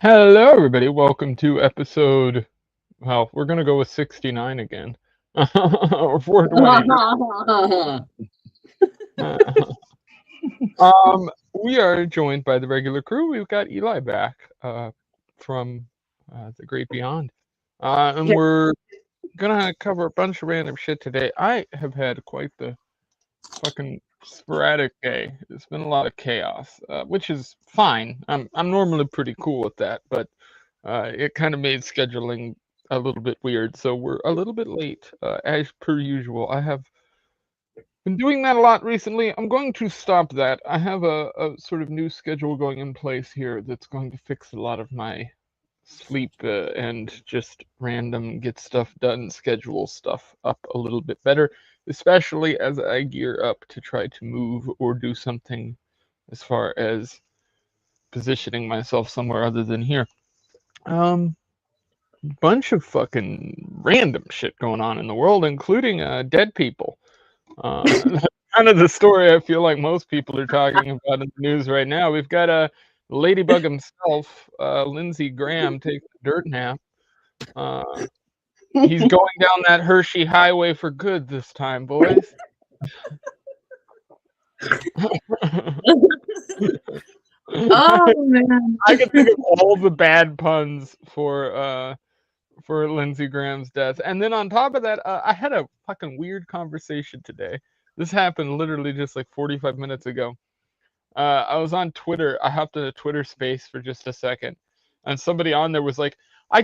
Hello, everybody. Welcome to episode. Well, we're gonna go with 69 again, or 420. We are joined by the regular crew. We've got Eli back from the Great Beyond, and we're gonna cover a bunch of random shit today. I have had quite the fucking sporadic day. It's been a lot of chaos, which is fine. I'm normally pretty cool with that, but it kind of made scheduling a little bit weird. So we're a little bit late, as per usual. I have been doing that a lot recently. I'm going to stop that. I have a sort of new schedule going in place here that's going to fix a lot of my sleep and just random get stuff done schedule stuff up a little bit better, especially as I gear up to try to move or do something as far as positioning myself somewhere other than here. Bunch of fucking random shit going on in the world, including dead people. That's kind of the story I feel like most people are talking about in the news right now. We've got a ladybug himself, Lindsey Graham, takes a dirt nap. He's going down that Hershey highway for good this time, boys. Oh man! I can think of all the bad puns for Lindsey Graham's death, and then on top of that, I had a fucking weird conversation today. This happened literally just like 45 minutes ago. I was on Twitter. I hopped into Twitter Space for just a second, and somebody on there was like, "I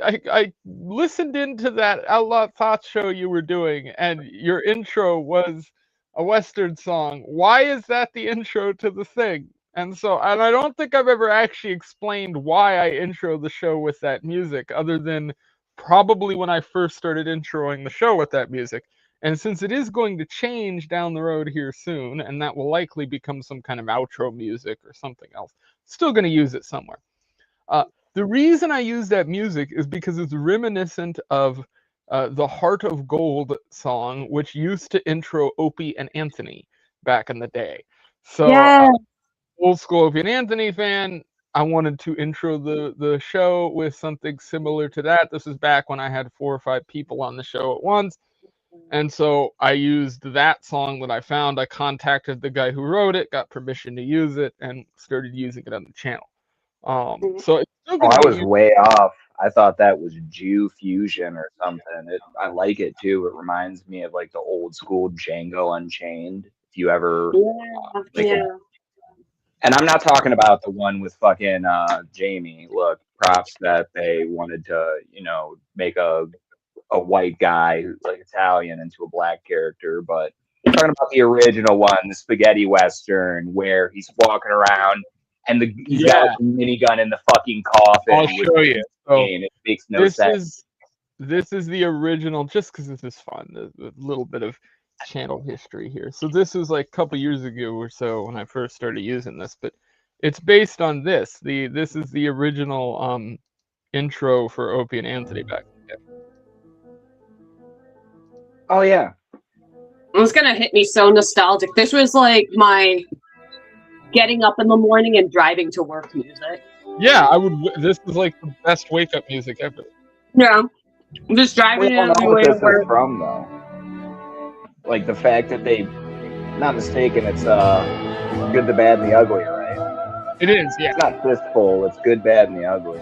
I listened into that Outlaw Thoughts show you were doing, and your intro was a Western song. Why is that the intro to the thing? And I don't think I've ever actually explained why I intro the show with that music, other than probably when I first started introing the show with that music. And since it is going to change down the road here soon, and that will likely become some kind of outro music or something else, still going to use it somewhere. The reason I use that music is because it's reminiscent of the Heart of Gold song, which used to intro Opie and Anthony back in the day. So, Yeah. old school Opie and Anthony fan, I wanted to intro the show with something similar to that. This is back when I had 4 or 5 people on the show at once. And so I used that song that I found. I contacted the guy who wrote it, got permission to use it, and started using it on the channel. So it's still Oh, going to I get was used. way off. I thought that was Jew fusion or something. I like it too. It reminds me of like the old school Django Unchained. If you ever Yeah. like, Yeah. and I'm not talking about the one with fucking Jamie. Look, props that they wanted to, make a white guy who's like Italian into a black character, but I'm talking about the original one, the spaghetti western, where he's walking around and he's got Yeah, a minigun in the fucking coffin, I'll which show you. So it makes no this sense. is the original, just because this is fun. A little bit of channel history here. So this was like a couple years ago or so when I first started using this, but it's based on this. This is the original intro for Opie and Anthony back in the day. Oh yeah, It's gonna hit me so nostalgic. This was like my getting up in the morning and driving to work music. Yeah, I would. This is like the best wake up music ever. Yeah. I'm just we driving don't on know my what way to this is work. from though. Like the fact that they, not mistaken, it's good, the bad, and the ugly, right? It is, yeah. It's not fistful. It's good, bad, and the ugly.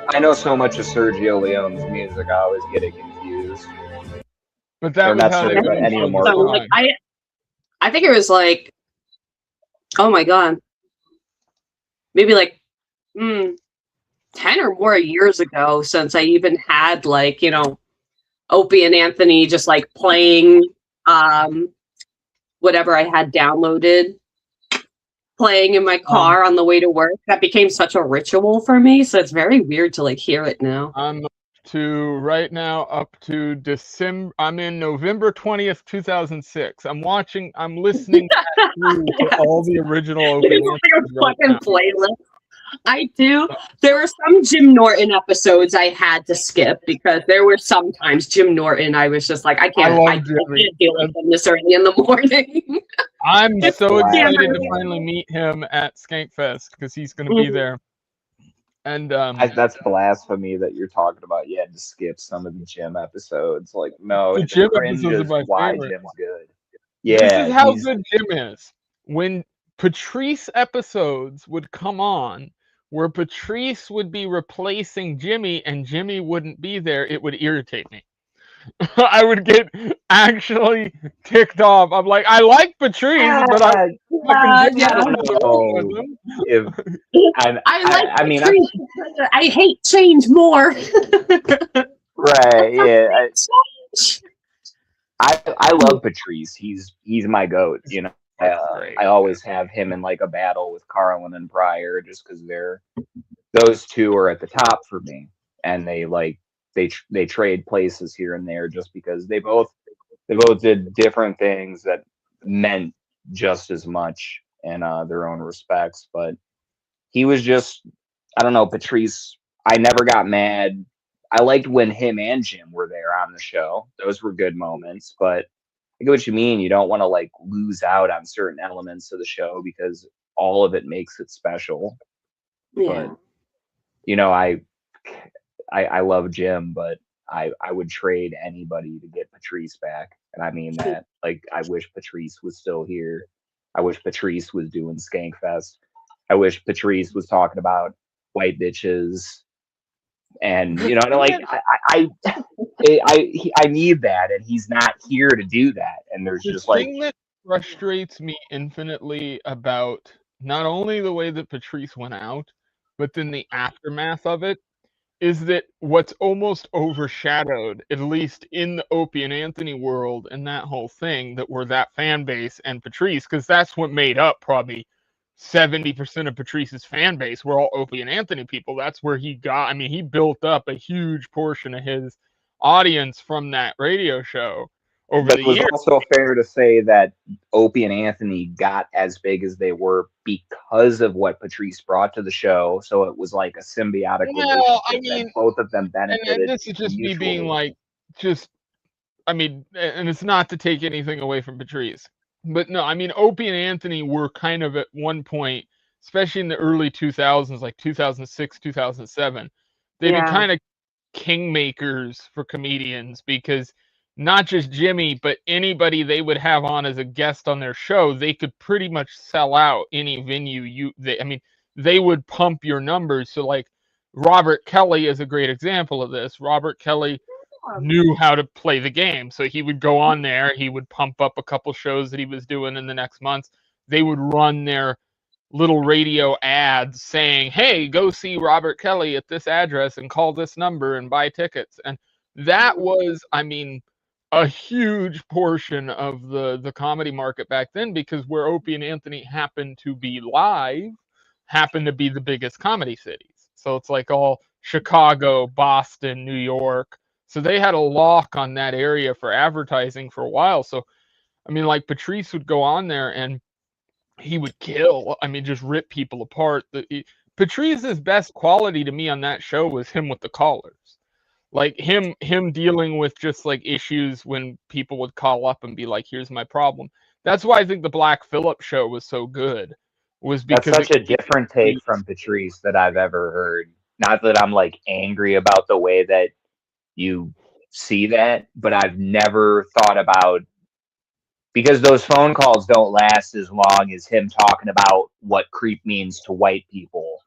I know so much of Sergio Leone's music. I always get it confused. But that Or was not how they Sergio, were but Ennio intro So the like time. I think it was like, oh my god, maybe like 10 or more years ago since I even had like, Opie and Anthony just like playing whatever I had downloaded, playing in my car on the way to work. That became such a ritual for me. So it's very weird to like hear it now. I'm right now up to December. I'm in November 20th, 2006. I'm listening back through to all the original Opie and It's Anthony like a right fucking now. playlist. I do. There were some Jim Norton episodes I had to skip because there were sometimes Jim Norton. I was just like, I can't Jimmy. deal with him this early in the morning. I'm It's so wild. excited to finally meet him at Skankfest because he's going to be there. And That's blasphemy that you're talking about. You had to skip some of the Jim episodes. Like, no, the the Jim cringe episodes are is my why favorite. Jim's good. This Yeah, is how good Jim is. When Patrice episodes would come on, where Patrice would be replacing Jimmy and Jimmy wouldn't be there, it would irritate me. I would get actually ticked off. I'm like, I like Patrice, but I fucking yeah. know if I mean, Patrice. I hate change more. right? Yeah, I love Patrice. He's my goat. I always have him in like a battle with Carlin and Pryor just because those two are at the top for me, and they trade places here and there just because they both did different things that meant just as much in their own respects. But he was just, I don't know, Patrice. I never got mad. I liked when him and Jim were there on the show. Those were good moments. But I get what you mean. You don't want to like lose out on certain elements of the show because all of it makes it special. Yeah. But I love Jim, but I would trade anybody to get Patrice back. And I mean that. Like, I wish Patrice was still here. I wish Patrice was doing Skankfest. I wish Patrice was talking about white bitches. And like I need that, and he's not here to do that. And there's just like thing that frustrates me infinitely about not only the way that Patrice went out, but then the aftermath of it, is that what's almost overshadowed, at least in the Opie and Anthony world and that whole thing, that were that fan base and Patrice, because that's what made up probably 70% of Patrice's fan base were all Opie and Anthony people. That's where he got, I mean, he built up a huge portion of his audience from that radio show over But the it was years. also fair to say that Opie and Anthony got as big as they were because of what Patrice brought to the show. So it was like a symbiotic Well, I relationship mean, that both of them and benefited this is just me being mutually. like, just, I mean, and it's not to take anything away from Patrice, but no, I mean, Opie and Anthony were kind of at one point, especially in the early 2000s, like 2006, 2007, they'd be Yeah. kind of kingmakers for comedians because not just Jimmy, but anybody they would have on as a guest on their show, they could pretty much sell out any venue I mean, they would pump your numbers. So like Robert Kelly is a great example of this. Robert Kelly knew how to play the game. So he would go on there, he would pump up a couple shows that he was doing in the next months. They would run their little radio ads saying, "Hey, go see Robert Kelly at this address and call this number and buy tickets." And that was, I mean, a huge portion of the comedy market back then, because where Opie and Anthony happened to be live happened to be the biggest comedy cities. So it's like all Chicago, Boston, New York. So they had a lock on that area for advertising for a while. So I mean, like Patrice would go on there and he would kill. I mean, just rip people apart. Patrice's best quality to me on that show was him with the callers. Like him dealing with just like issues when people would call up and be like, "Here's my problem." That's why I think the Black Phillip show was so good. Was That's because such a different take from Patrice that I've ever heard. Not that I'm like angry about the way that you see that, but I've never thought about, because those phone calls don't last as long as him talking about what creep means to white people.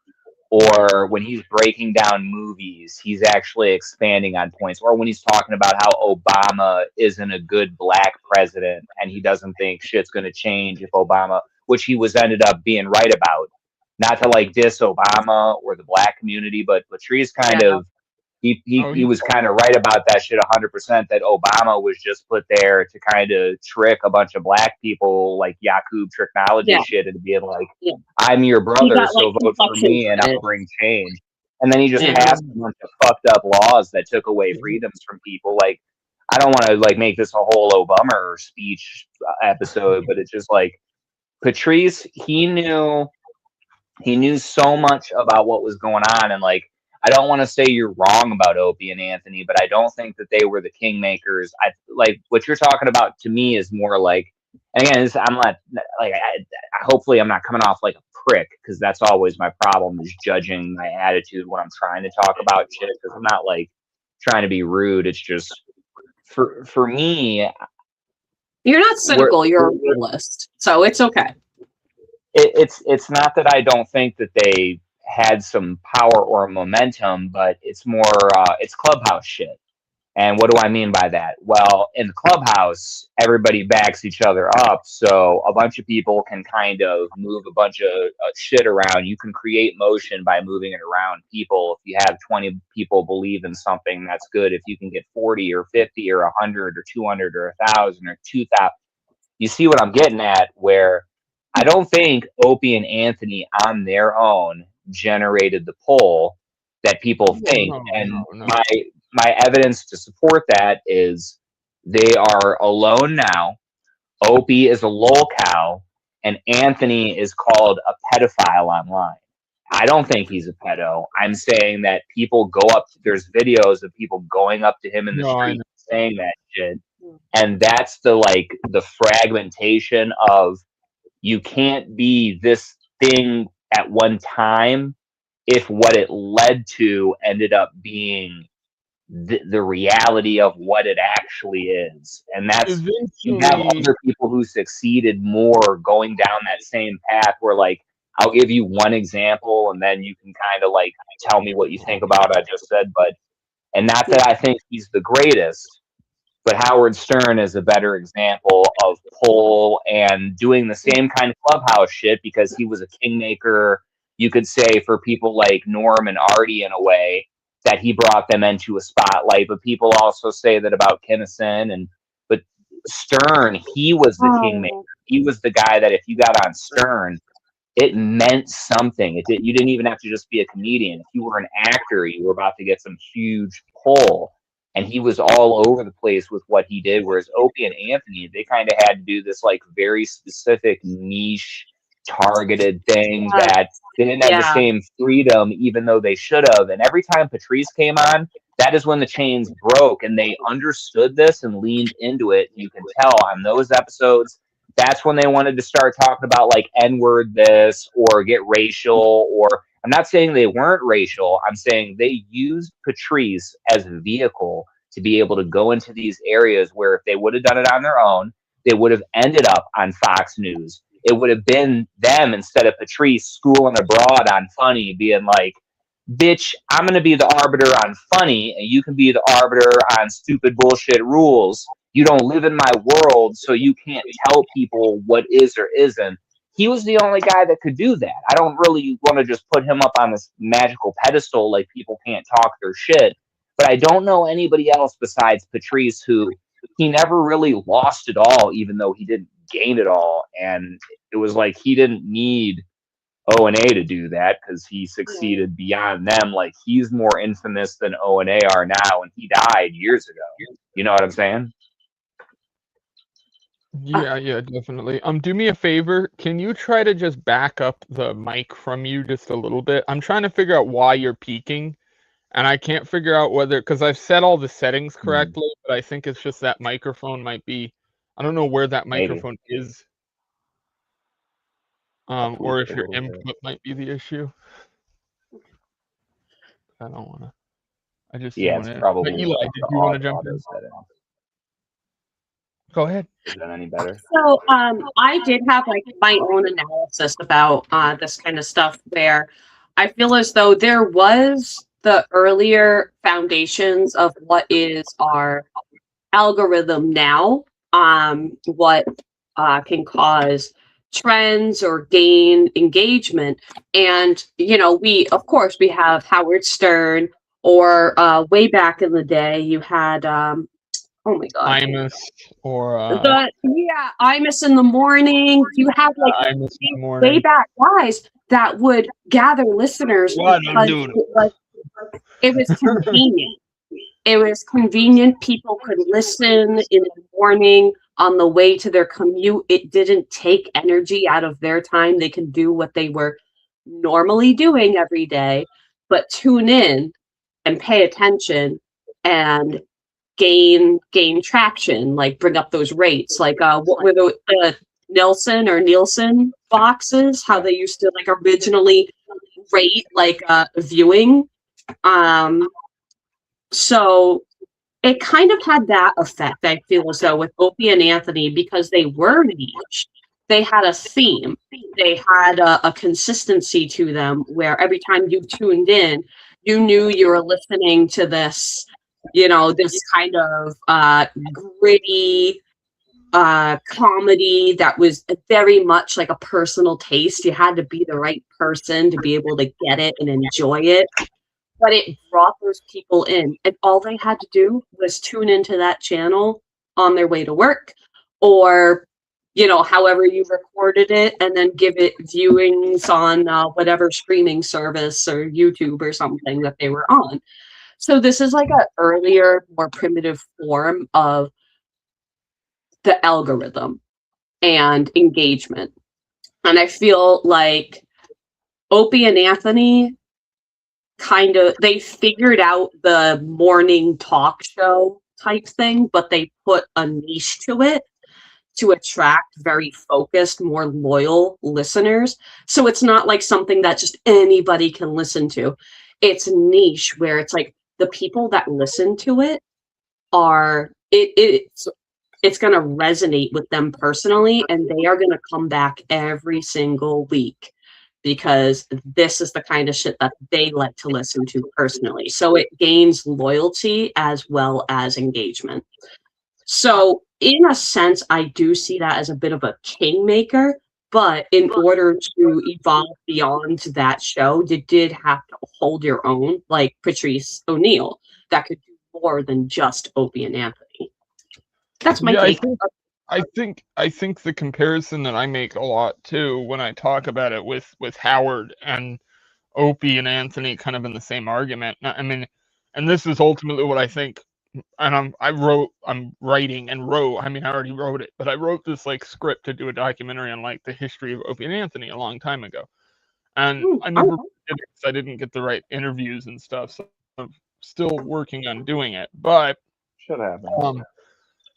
Or when he's breaking down movies, he's actually expanding on points. Or when he's talking about how Obama isn't a good black president and he doesn't think shit's going to change if Obama, which he was ended up being right about. Not to like diss Obama or the black community, but Patrice kind Yeah. of he oh, he was kind of right about that shit 100%, that Obama was just put there to kind of trick a bunch of black people like Yakub technology Yeah. shit and being like, Yeah. I'm your He brother, got, so like, vote for inflection me and I'll credit. bring change. And then he just Yeah. passed a bunch of fucked up laws that took away freedoms from people. Like, I don't want to like make this a whole Obama speech episode, but it's just like Patrice, he knew so much about what was going on. And like, I don't want to say you're wrong about Opie and Anthony, but I don't think that they were the kingmakers. I like what you're talking about to me is more like, and again, I'm not like, hopefully I'm not coming off like a prick, because that's always my problem, is judging my attitude when I'm trying to talk about shit, because I'm not like trying to be rude. It's just for me, You're not cynical, you're a realist. So it's okay. it's not that I don't think that they had some power or momentum, but it's more it's clubhouse shit. And what do I mean by that? Well, in the clubhouse, everybody backs each other up, so a bunch of people can kind of move a bunch of shit around. You can create motion by moving it around people. If you have 20 people believe in something, that's good. If you can get 40 or 50 or 100 or 200 or 1,000 or 2,000, you see what I'm getting at, where I don't think Opie and Anthony on their own generated the pull that people think. And no. my evidence to support that is they are alone now. Opie is a lolcow, and Anthony is called a pedophile online. I don't think he's a pedo. I'm saying that people go up, there's videos of people going up to him in the street saying that shit. And that's the fragmentation of, you can't be this thing at one time if what it led to ended up being the reality of what it actually is. And that's, you have other people who succeeded more going down that same path, where like, I'll give you one example and then you can kind of like tell me what you think about what I just said. But, and not that I think he's the greatest, but Howard Stern is a better example of pull and doing the same kind of clubhouse shit, because he was a kingmaker, you could say, for people like Norm and Artie in a way. that he brought them into a spotlight. But people also say that about Kinnison, but Stern, he was the kingmaker. He was the guy that if you got on Stern, it meant something. You didn't even have to just be a comedian. If you were an actor, you were about to get some huge pull. And he was all over the place with what he did. Whereas Opie and Anthony, they kind of had to do this like very specific niche targeted thing that they didn't have the same freedom, even though they should have. And every time Patrice came on, that is when the chains broke, and they understood this and leaned into it. You can tell on those episodes, that's when they wanted to start talking about like N-word this or get racial. Or I'm not saying they weren't racial. I'm saying they used Patrice as a vehicle to be able to go into these areas where if they would have done it on their own, they would have ended up on Fox News. It would have been them instead of Patrice schooling abroad on Funny, being like, bitch, I'm going to be the arbiter on Funny, and you can be the arbiter on stupid bullshit rules. You don't live in my world, so you can't tell people what is or isn't. He was the only guy that could do that. I don't really want to just put him up on this magical pedestal like people can't talk their shit. But I don't know anybody else besides Patrice who he never really lost it all, even though he didn't gain it all. And it was like he didn't need O&A to do that because he succeeded beyond them. Like, he's more infamous than O&A are now, and he died years ago. You know what I'm saying? Yeah, definitely. Do me a favor. Can you try to just back up the mic from you just a little bit? I'm trying to figure out why you're peaking, and I can't figure out whether, because I've set all the settings correctly, but I think it's just that microphone might be, I don't know where that microphone is. Or if your input might be the issue. I don't want to. I just it's probably. But Eli, did you want to jump in? Go ahead. Is that any better? So I did have like my own analysis about this kind of stuff where I feel as though there was the earlier foundations of what is our algorithm now, what can cause trends or gain engagement. And, we have Howard Stern, or way back in the day, you had, oh my God. Imus or Imus in the morning. You had like way back guys that would gather listeners because it was convenient. It was convenient. People could listen in the morning on the way to their commute. It didn't take energy out of their time. They could do what they were normally doing every day, but tune in and pay attention and gain traction, like bring up those rates. Like what were the Nielsen boxes, how they used to like originally rate like viewing. So it kind of had that effect, I feel as though, with Opie and Anthony, because they were niche. They had a theme. They had a consistency to them where every time you tuned in, you knew you were listening to this, this kind of gritty comedy that was very much like a personal taste. You had to be the right person to be able to get it and enjoy it. But it brought those people in, and all they had to do was tune into that channel on their way to work, or, however you recorded it, and then give it viewings on whatever streaming service or YouTube or something that they were on. So this is like an earlier, more primitive form of the algorithm and engagement. And I feel like Opie and Anthony they figured out the morning talk show type thing, but they put a niche to it to attract very focused, more loyal listeners. So it's not like something that just anybody can listen to. It's niche where it's like the people that listen to it are, it's going to resonate with them personally, and they are going to come back every single week, because this is the kind of shit that they like to listen to personally. So it gains loyalty as well as engagement. So in a sense, I do see that as a bit of a kingmaker, But in order to evolve beyond that show, you did have to hold your own, like Patrice O'Neill, that could do more than just Opie and Anthony. That's my Yeah, take. I think the comparison that I make a lot too when I talk about it with Howard and Opie and Anthony kind of in the same argument. I mean, and this is ultimately what I think. And I'm writing and wrote. I mean, I already wrote it, but I wrote this like script to do a documentary on like the history of Opie and Anthony a long time ago, and I never did it because I didn't get the right interviews and stuff. So I'm still working on doing it, but Should happen.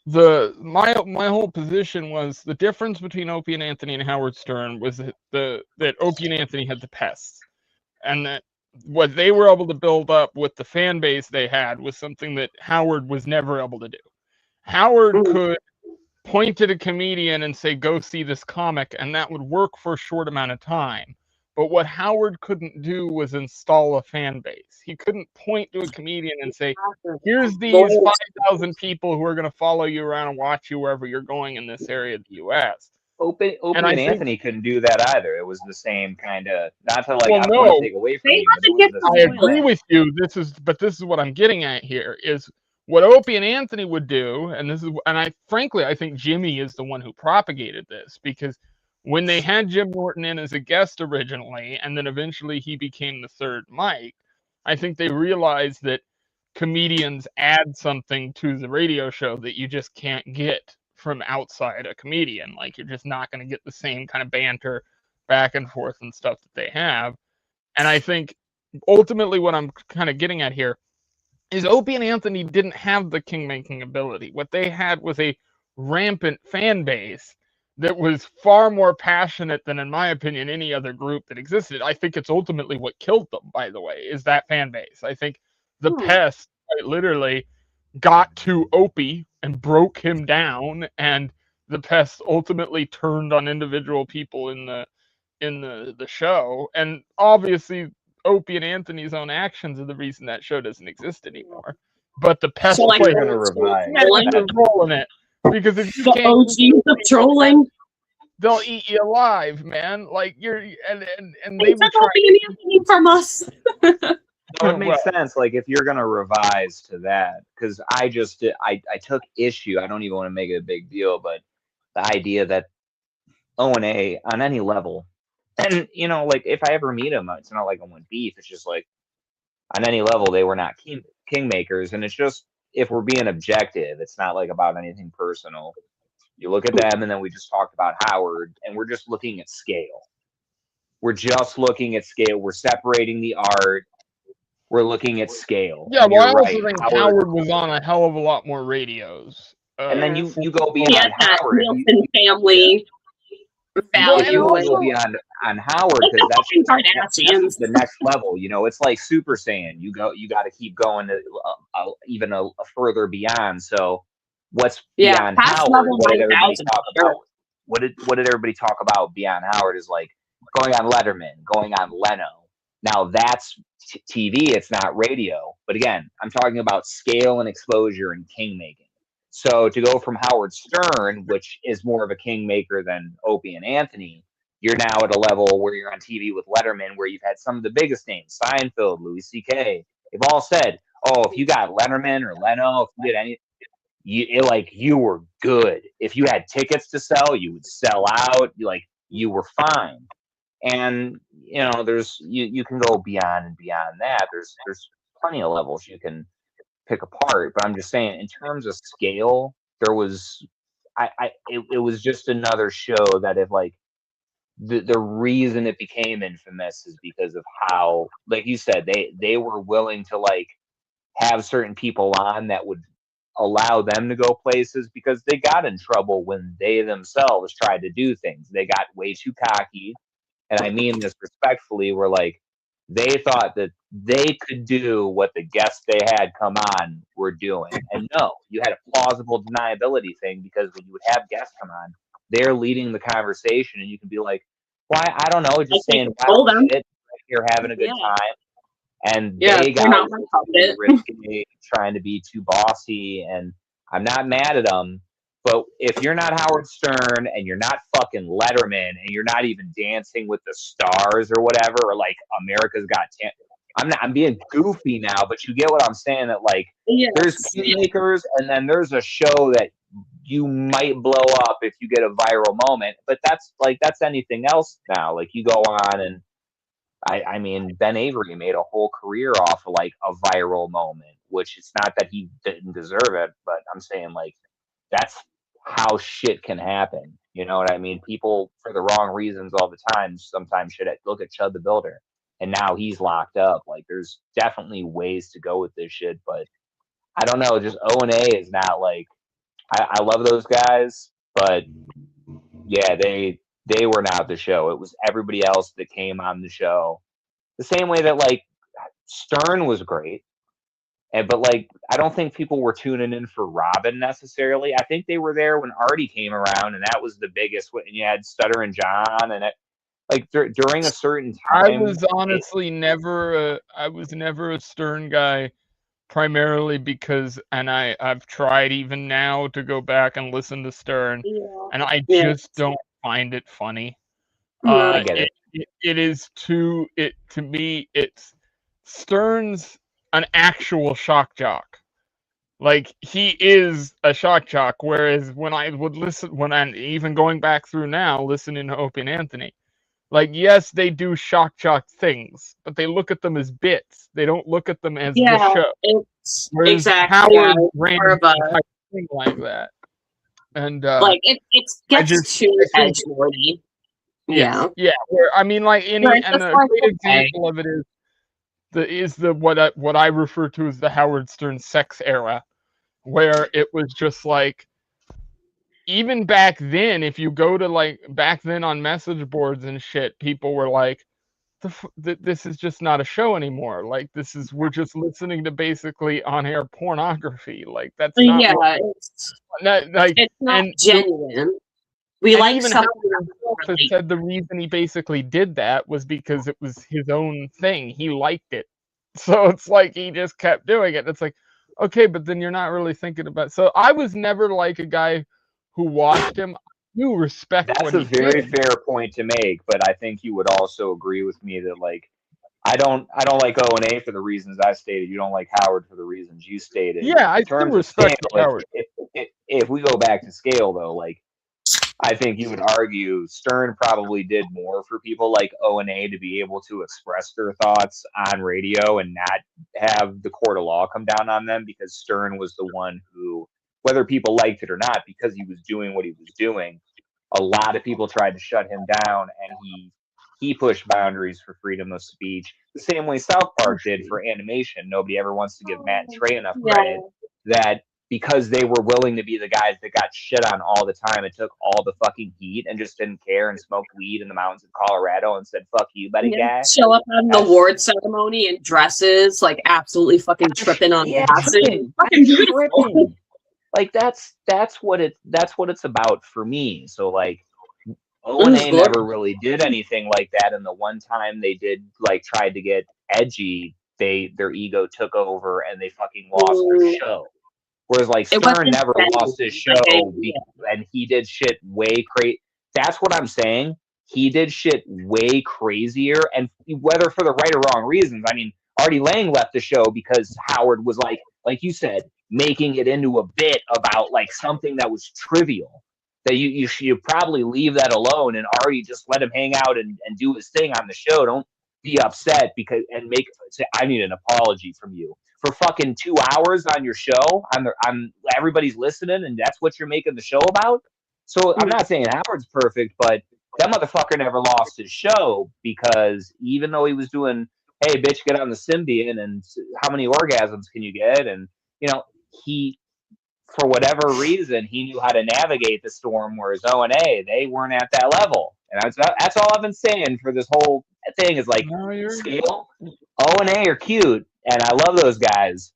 My whole position was the difference between Opie and Anthony and Howard Stern was that Opie and Anthony had the pests, and that what they were able to build up with the fan base they had was something that Howard was never able to do. Howard could point at a comedian and say, "Go see this comic," and that would work for a short amount of time. But what Howard couldn't do was install a fan base. He couldn't point to a comedian and say, "Here's these 5,000 people who are going to follow you around and watch you wherever you're going in this area of the U.S." Opie and Anthony couldn't do that either. It was the same kind of, not to like, Well, I don't want to take away from you, but it was I agree with you. This is what I'm getting at here is what Opie and Anthony would do, and I frankly I think Jimmy is the one who propagated this, because when they had Jim Norton in as a guest originally, and then eventually he became the third mic, I think they realized that comedians add something to the radio show that you just can't get from outside a comedian. Like, you're just not going to get the same kind of banter back and forth and stuff that they have. And I think ultimately what I'm kind of getting at here is Opie and Anthony didn't have the king-making ability. What they had was a rampant fan base that was far more passionate than, in my opinion, any other group that existed. I think it's ultimately what killed them, by the way, is that fan base. I think the Pest quite literally got to Opie and broke him down, and the Pest ultimately turned on individual people in the show. And obviously Opie and Anthony's own actions are the reason that show doesn't exist anymore. But the Pest So, like, played gonna revive. a role in it. Because if you The can't, OGs of trolling. they'll eat you alive, man. Like, you're and They they would took try. Opie and Anthony from us. No, it makes sense. Like, if you're gonna revise to that, because I took issue. I don't even want to make it a big deal, but the idea that O&A on any level, and like if I ever meet them, it's not like I want beef. It's just like on any level they were not kingmakers, and it's just, if we're being objective, it's not like about anything personal. You look at them, and then we just talked about Howard, and we're just looking at scale. We're just looking at scale. We're separating the art. We're looking at scale. Yeah, and well, I you're also right. think Howard was on a hell of a lot more radios. And then you go He beyond had that Howard. Nielsen family value. You go beyond on Howard, because that's the next level. It's like Super Saiyan. You got to keep going to even a further beyond. So what's beyond Howard? What did everybody talk about? What did everybody talk about beyond Howard? Is like going on Letterman, going on Leno. Now that's TV. It's not radio. But again, I'm talking about scale and exposure and king making. So to go from Howard Stern, which is more of a kingmaker than Opie and Anthony, you're now at a level where you're on TV with Letterman, where you've had some of the biggest names, Seinfeld, Louis C.K. They've all said, "Oh, if you got Letterman or Leno, if you did any, you were good. If you had tickets to sell, you would sell out. You were fine." And there's you can go beyond and beyond that. There's plenty of levels you can pick apart, but I'm just saying, in terms of scale, there was it was just another show that, if like the reason it became infamous is because of how, like you said, they were willing to like have certain people on that would allow them to go places, because they got in trouble when they themselves tried to do things. They got way too cocky, and I mean this respectfully, were like, they thought that they could do what the guests they had come on were doing. And no, you had a plausible deniability thing, because when you would have guests come on, they're leading the conversation, and you can be like, why? I don't know, just saying wow, shit, you're having a good time. And they got risky, trying to be too bossy, and I'm not mad at them. But if you're not Howard Stern and you're not fucking Letterman and you're not even Dancing with the Stars or whatever, or like America's Got Talent, I'm being goofy now, but you get what I'm saying, that like there's kingmakers and then there's a show that you might blow up if you get a viral moment, but that's anything else now. Like you go on and I mean, Ben Avery made a whole career off of like a viral moment, which it's not that he didn't deserve it, but I'm saying like that's how shit can happen. You know what I mean? People for the wrong reasons all the time sometimes should look at Chud the Builder, and now he's locked up. Like there's definitely ways to go with this shit, but I don't know. Just O&A is not like I love those guys, but yeah, they were not the show. It was everybody else that came on the show. The same way that like Stern was great, but like I don't think people were tuning in for Robin necessarily. I think they were there when Artie came around, and that was the biggest. And you had Stutter and John, and it like during a certain time. I was honestly never a Stern guy, primarily because, and I've tried even now to go back and listen to Stern, and I just don't find it funny. I get it. It is to me, it's Stern's an actual shock jock. Like he is a shock jock, whereas when I would listen, when I'm even going back through now, listening to Opie and Anthony, like yes, they do shock jock things, but they look at them as bits. They don't look at them as the show. It's whereas exactly Howard ran a thing like that, and like it gets too edgelordy. Yeah. Where I mean, like and a great example of it is what I refer to as the Howard Stern sex era, where it was just like, even back then, if you go to like back then on message boards and shit, people were like, this is just not a show anymore. Like we're just listening to basically on-air pornography. Like that's not it's not genuine. We like even something Howard said the reason he basically did that was because it was his own thing. He liked it. So it's like he just kept doing it. It's like, okay, but then you're not really thinking about it. So I was never like a guy who watched him. You respect That's what a he very did. fair point to make, but I think you would also agree with me that like I don't like O&A for the reasons I stated. You don't like Howard for the reasons you stated. Yeah, I still respect Howard. If we go back to scale though, like I think you would argue Stern probably did more for people like O&A to be able to express their thoughts on radio and not have the court of law come down on them, because Stern was the one who, whether people liked it or not, because he was doing what he was doing, a lot of people tried to shut him down, and he pushed boundaries for freedom of speech the same way South Park did for animation. Nobody ever wants to give Matt and Trey enough credit that because they were willing to be the guys that got shit on all the time and took all the fucking heat and just didn't care and smoked weed in the mountains of Colorado and said, fuck you, buddy guy. Show up on the award ceremony in dresses, like absolutely fucking tripping on acid. Fucking beautiful. Like that's what it's about for me. So like O&A never really did anything like that, and the one time they did like tried to get edgy, their ego took over and they fucking lost their show. Whereas like Stern never lost his show, and he did shit way crazy. That's what I'm saying. He did shit way crazier, and whether for the right or wrong reasons. I mean, Artie Lang left the show because Howard was like you said, making it into a bit about like something that was trivial. That you should probably leave that alone and Artie just let him hang out and do his thing on the show. Don't be upset because say I need an apology from you for fucking 2 hours on your show. I'm everybody's listening, and that's what you're making the show about. So I'm not saying Howard's perfect, but that motherfucker never lost his show, because even though he was doing, hey bitch, get on the Symbian and how many orgasms can you get, and you know, he, for whatever reason, he knew how to navigate the storm, whereas O&A, they weren't at that level. And that's all I've been saying for this whole thing is like, scale, O&A are cute, and I love those guys,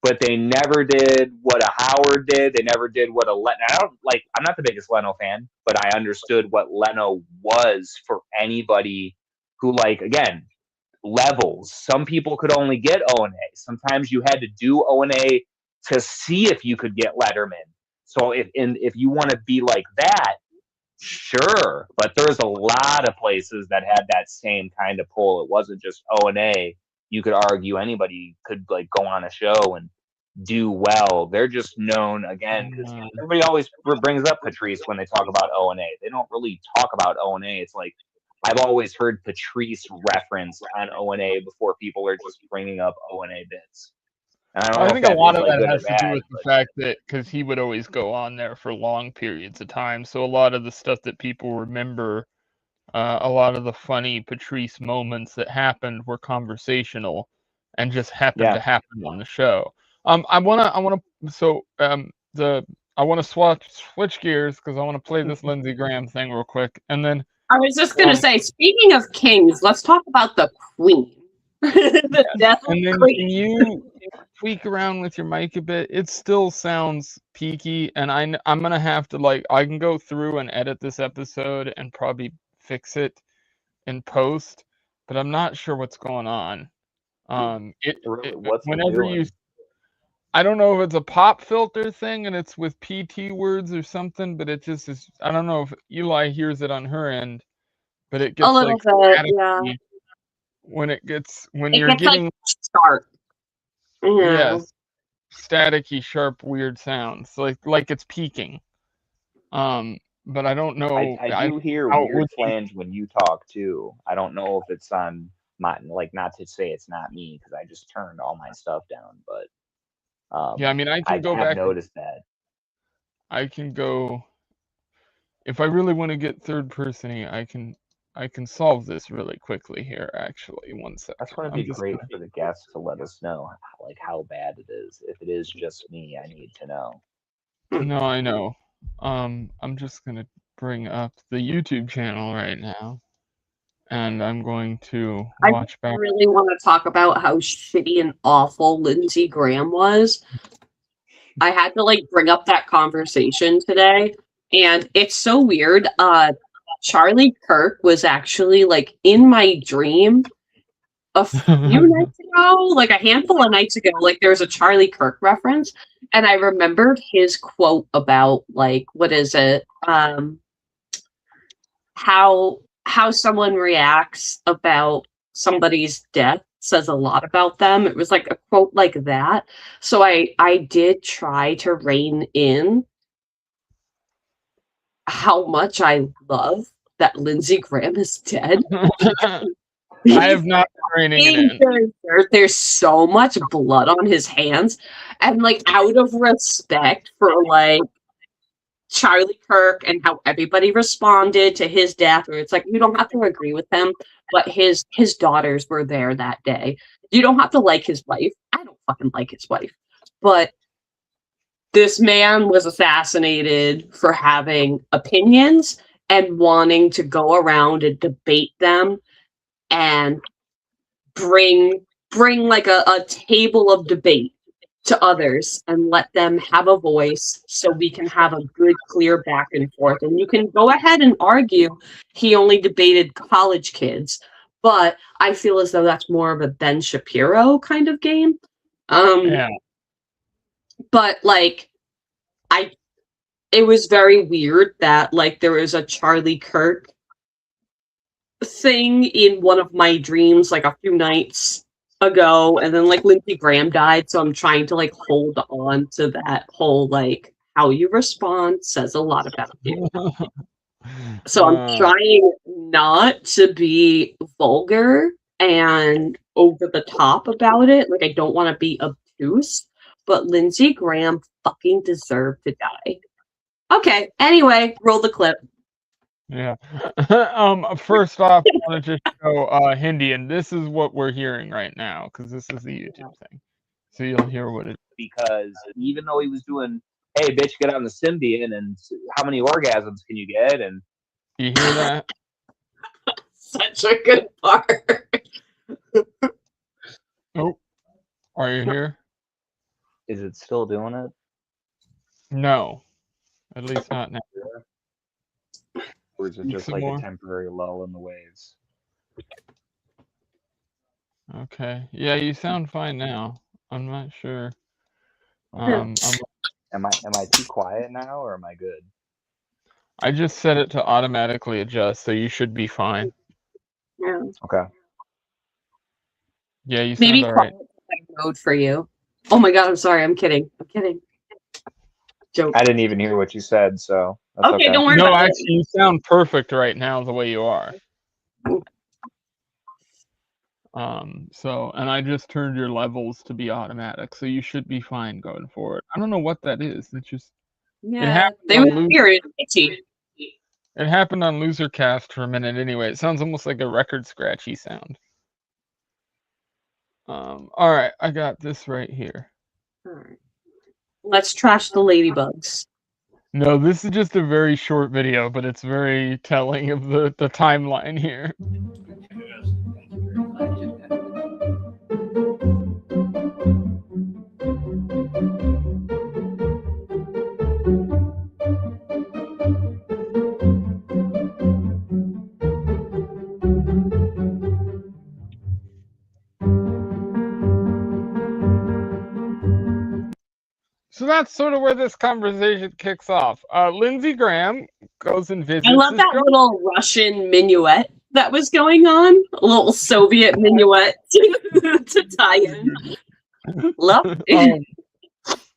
but they never did what a Howard did. They never did what a Leno. I'm not the biggest Leno fan, but I understood what Leno was for anybody who, like, again, levels. Some people could only get O&A. Sometimes you had to do O&A to see if you could get Letterman. So if you want to be like that, sure. But there's a lot of places that had that same kind of pull. It wasn't just O&A. You could argue anybody could like go on a show and do well. They're just known again because everybody always brings up Patrice when they talk about O&A. They don't really talk about O&A. It's like I've always heard Patrice referenced on O&A before people are just bringing up O&A bits. And I don't know I think a lot of that has to do with the fact that because he would always go on there for long periods of time, so a lot of the stuff that people remember, a lot of the funny Patrice moments that happened were conversational and just happened to happen on the show. I wanna switch gears because I want to play this Lindsey Graham thing real quick, and then I was just gonna say, speaking of kings, let's talk about the queen. The death of and then queen. can you tweak around with your mic a bit? It still sounds peaky, and I'm gonna have to I can go through and edit this episode and probably fix it in post, but I'm not sure what's going on. What's Whenever you, I don't know if it's a pop filter thing and it's with PT words or something, but it just is. I don't know if Eli hears it on her end, but it gets a little bit, yeah. When it gets You're getting sharp. Yes, staticky, sharp, weird sounds like it's peaking. But I don't know. I do hear weird flange when you talk too. I don't know if it's on my not to say it's not me because I just turned all my stuff down, but yeah, I mean I can go back. Noticed that. I can go if I really want to get third person-y, I can solve this really quickly here. Actually, one second. That's going to be great for the guests to let us know how bad it is. If it is just me, I need to know. No, I know. I'm just gonna bring up the YouTube channel right now, and I'm going to watch back. I really want to talk about how shitty and awful Lindsey Graham was. I had to bring up that conversation today, and it's so weird. Charlie Kirk was actually in my dream a few nights ago, a handful of nights ago. There was a Charlie Kirk reference, and I remembered his quote about what is it? How someone reacts about somebody's death says a lot about them. It was a quote like that. So I did try to rein in how much I love that Lindsey Graham is dead. I have not been reining it in. There's so much blood on his hands, and out of respect for Charlie Kirk and how everybody responded to his death, where it's you don't have to agree with him, but his daughters were there that day. You don't have to like his wife. I don't fucking like his wife. But this man was assassinated for having opinions and wanting to go around and debate them and bring a table of debate to others and let them have a voice so we can have a good, clear back and forth. And you can go ahead and argue he only debated college kids, but I feel as though that's more of a Ben Shapiro kind of game. Yeah. But it was very weird that there was a Charlie Kirk thing in one of my dreams a few nights ago, and then Lindsey Graham died, so I'm trying to hold on to that whole how you respond says a lot about you. So I'm trying not to be vulgar and over the top about it. I don't want to be obtuse, but Lindsey Graham fucking deserved to die. Okay, anyway, roll the clip. Yeah. First off, I want to just show Hindi, and this is what we're hearing right now, because this is the YouTube thing. So you'll hear what it. Because even though he was doing, hey, bitch, get on the Symbian, and how many orgasms can you get? And you hear that? Such a good part. Oh, are you here? Is it still doing it? No, at least not now. Or is it just a temporary lull in the waves? Okay. Yeah, you sound fine now. I'm not sure. Am I too quiet now, or am I good? I just set it to automatically adjust, so you should be fine. Yeah. Okay. Yeah, you Maybe sound all right. mode for you. Oh my god, I'm sorry. I'm kidding. I'm kidding. Joke. I didn't even hear what you said, so that's Okay, okay. don't worry No, about actually, you sound perfect right now the way you are. And I just turned your levels to be automatic, so you should be fine going forward. I don't know what that is. It's just Yeah, they were weird. Itchy. It happened on Losercast for a minute anyway. It sounds almost like a record scratchy sound. All right, I got this right here. All right. Let's trash the ladybugs. No, this is just a very short video, but it's very telling of the timeline here. So that's sort of where this conversation kicks off. Lindsey Graham goes and visits. I love that little Russian minuet that was going on. A little Soviet minuet to tie in. Love it.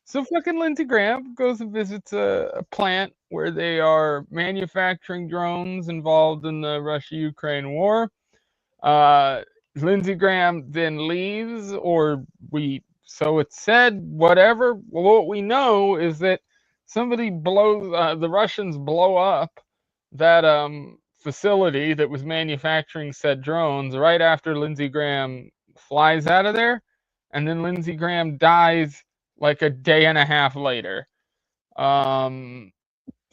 So fucking Lindsey Graham goes and visits a plant where they are manufacturing drones involved in the Russia-Ukraine war. Lindsey Graham then leaves, so it's said, whatever. Well, what we know is that somebody the Russians blow up that facility that was manufacturing said drones right after Lindsey Graham flies out of there, and then Lindsey Graham dies like a day and a half later. So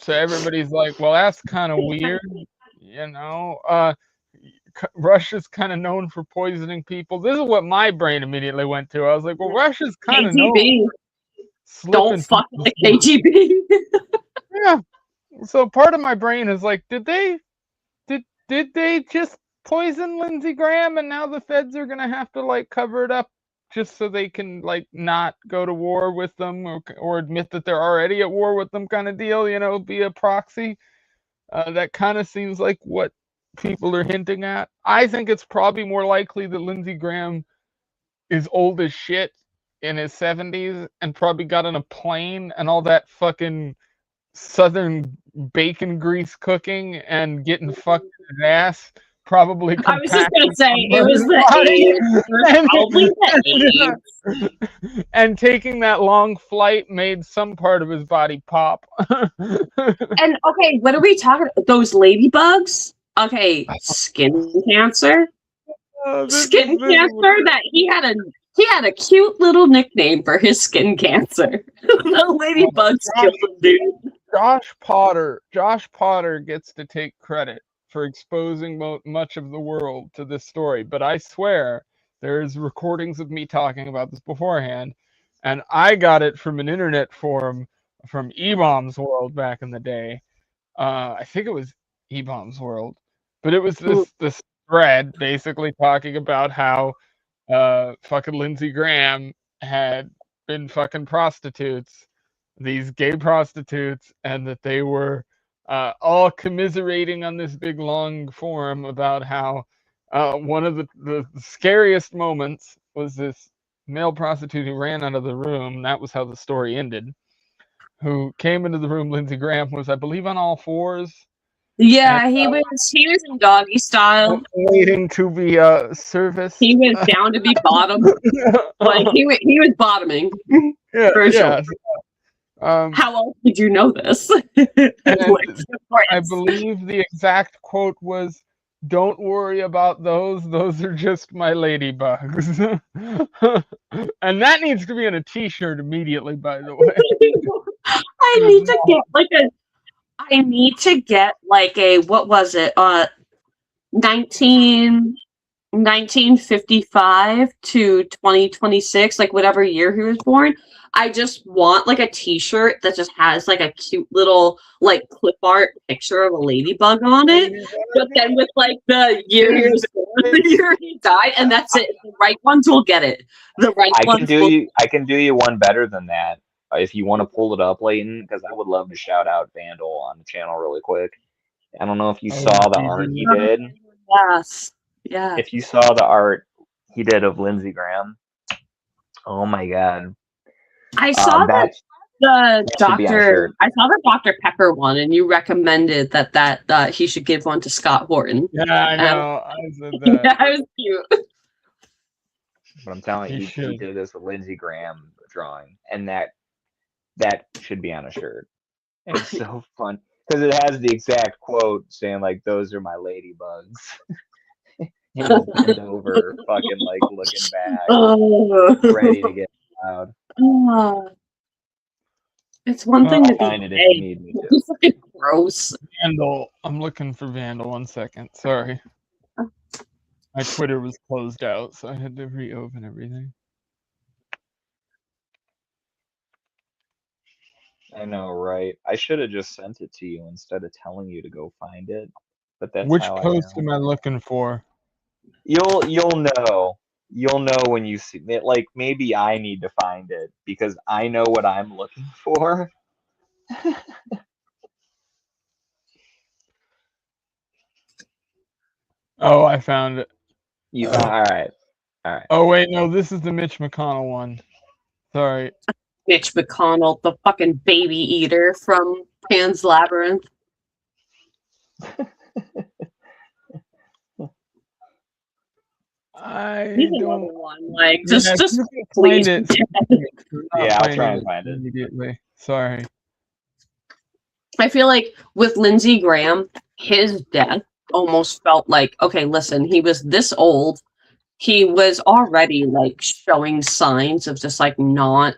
everybody's like, well, that's kind of weird, you know. Russia's kind of known for poisoning people. This is what my brain immediately went to. I was like, well, Russia's kind of known. Don't fuck with the KGB. Yeah. So part of my brain is like, did they just poison Lindsey Graham, and now the feds are gonna have to like cover it up just so they can like not go to war with them or admit that they're already at war with them, kind of deal, you know, be a proxy. That kind of seems like what people are hinting at. I think it's probably more likely that Lindsey Graham is old as shit in his 70s and probably got on a plane, and all that fucking southern bacon grease cooking and getting fucked in his ass probably. I was just gonna say it was the AIDS. And taking that long flight made some part of his body pop. And okay, what are we talking about? Those ladybugs? Okay, skin cancer. Skin cancer. That he had a cute little nickname for his skin cancer. The ladybugs killed him, dude. Josh Potter gets to take credit for exposing much of the world to this story, but I swear there's recordings of me talking about this beforehand, and I got it from an internet forum from E-Bombs World back in the day. I think it was E-Bombs World, but it was this thread basically talking about how fucking Lindsey Graham had been fucking prostitutes, these gay prostitutes, and that they were all commiserating on this big long forum about how one of the scariest moments was this male prostitute who ran out of the room. That was how the story ended. Who came into the room? Lindsey Graham was, I believe, on all fours. Yeah, and, he was in doggy style, waiting to be serviced. He was down to be bottom. Like he was bottoming. Yeah, for sure. How else did you know this? I believe the exact quote was, "Don't worry about those. Those are just my ladybugs." And that needs to be on a T-shirt immediately, by the way. I need to get like a what was it? 1955 to 2026, like whatever year he was born. I just want like a T-shirt that just has like a cute little like clip art picture of a ladybug on it, but then with like the year he died, and that's it. The right ones will get it. The right ones. I can do you one better than that. if you want to pull it up, Layton, because I would love to shout out Vandal on the channel really quick. I don't know if you saw the art he did. Yes. Yeah. If you saw the art he did of Lindsey Graham, oh my god. I saw that I saw the Dr. Pepper one, and you recommended that he should give one to Scott Horton. Yeah, I know. I said that. Yeah, it was cute. But I'm telling you, he did this with Lindsey Graham drawing, and that should be on a shirt. It's so fun because it has the exact quote saying like, "Those are my ladybugs." And he's bent over, fucking like looking back, ready to get loud. It's one thing to find it be if you need me to. It's fucking gross. Vandal. I'm looking for Vandal. 1 second. Sorry. My Twitter was closed out, so I had to reopen everything. I know, right? I should have just sent it to you instead of telling you to go find it. But that's Which how post I am I looking for? You'll know. You'll know when you see it. Like maybe I need to find it because I know what I'm looking for. Oh, I found it. All right. Oh wait, no, this is the Mitch McConnell one. Sorry. Mitch McConnell, the fucking baby eater from Pan's Labyrinth. He's another one. Like, just please. Find it. Yeah, I'll try and find it immediately. Sorry. I feel like with Lindsey Graham, his death almost felt like, okay, listen, he was this old. He was already like showing signs of just like not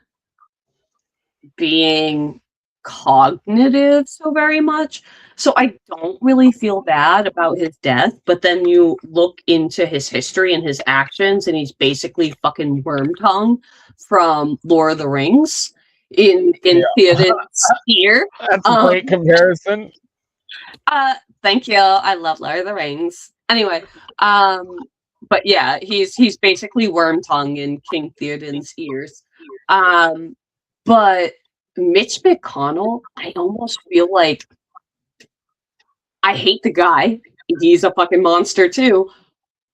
being cognitive so very much. So I don't really feel bad about his death, but then you look into his history and his actions, and he's basically fucking Wormtongue from Lord of the Rings in theater here. That's a great comparison. Thank you. I love Lord of the Rings. Anyway, but yeah, he's basically Wormtongue in King Theoden's ears. But Mitch McConnell, I almost feel like I hate the guy. He's a fucking monster too.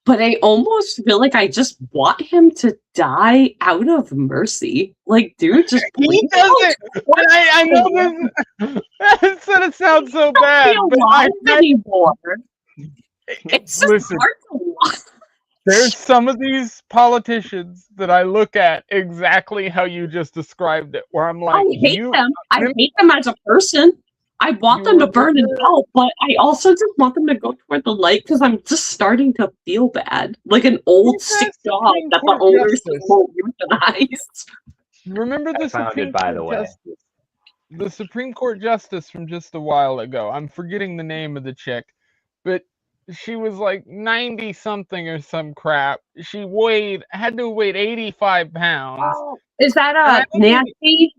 But I almost feel like I just want him to die out of mercy. Like, dude, just he doesn't. I know this. That's gonna sound so bad. But I anymore. It's just listen. hard to watch. There's some of these politicians that I look at exactly how you just described it, where I'm like, I hate them. I hate them as a person. I want them to burn in hell, but I also just want them to go toward the light because I'm just starting to feel bad. Like an old sick dog that the owners won't euthanize. Remember the Supreme Court Justice? The Supreme Court Justice from just a while ago. I'm forgetting the name of the chick, but she was like 90 something or some crap. She had to weigh 85 pounds. Oh, is that Nancy?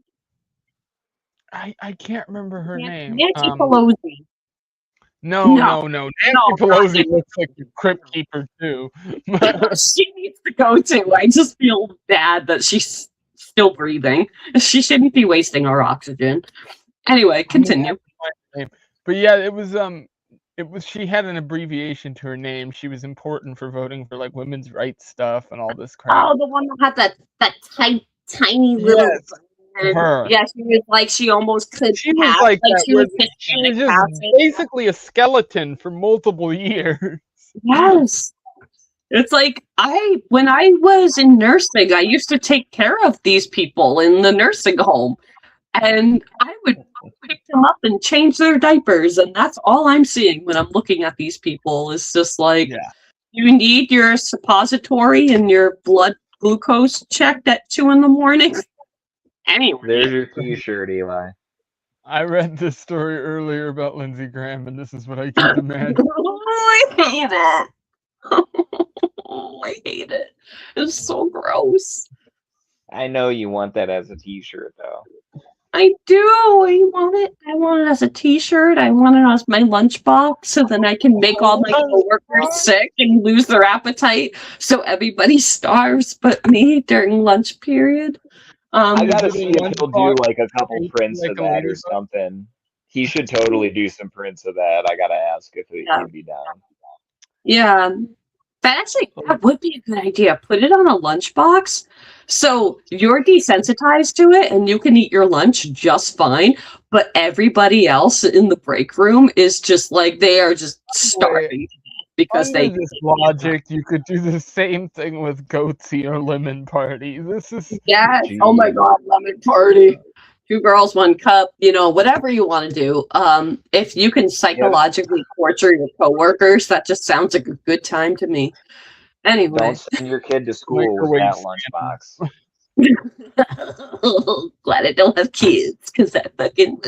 I can't remember her name. Nancy Pelosi. No. Nancy Pelosi looks like a crypt keeper too. She needs to go too. I just feel bad that she's still breathing. She shouldn't be wasting our oxygen. Anyway, continue. But yeah, it was she had an abbreviation to her name. She was important for voting for like women's rights stuff and all this crap. Oh, the one that had that tiny little. Yes. Her. Yeah, she was like she almost could. She was like she was just basically a skeleton for multiple years. Yes, it's like when I was in nursing, I used to take care of these people in the nursing home, and I would pick them up and change their diapers, and that's all I'm seeing when I'm looking at these people. Is just like you need your suppository and your blood glucose checked at 2 a.m. Anyway. There's your t-shirt, Eli. I read this story earlier about Lindsey Graham, and this is what I can imagine. I hate it. I hate it. It's so gross. I know you want that as a t-shirt, though. I do. I want it as a t-shirt. I want it as my lunchbox, so then I can make all my coworkers sick and lose their appetite, so everybody starves but me during lunch period. I gotta Is it see a if he'll do lunchbox? like a couple prints Like of a that or ladybug? something. He should totally do some prints of that. I gotta ask if Yeah. he'd be down. Yeah. That would be a good idea. Put it on a lunchbox. So you're desensitized to it and you can eat your lunch just fine. But everybody else in the break room is just like, they are just starving to death because Under they this logic, you could do the same thing with goatsy or lemon party. This is Yes. Oh my Jeez. God, lemon party. 2 girls, 1 cup, whatever you want to do. If you can psychologically torture your coworkers, that just sounds like a good time to me. Anyway. Don't send your kid to school with microwave that lunchbox. Glad I don't have kids, because that fucking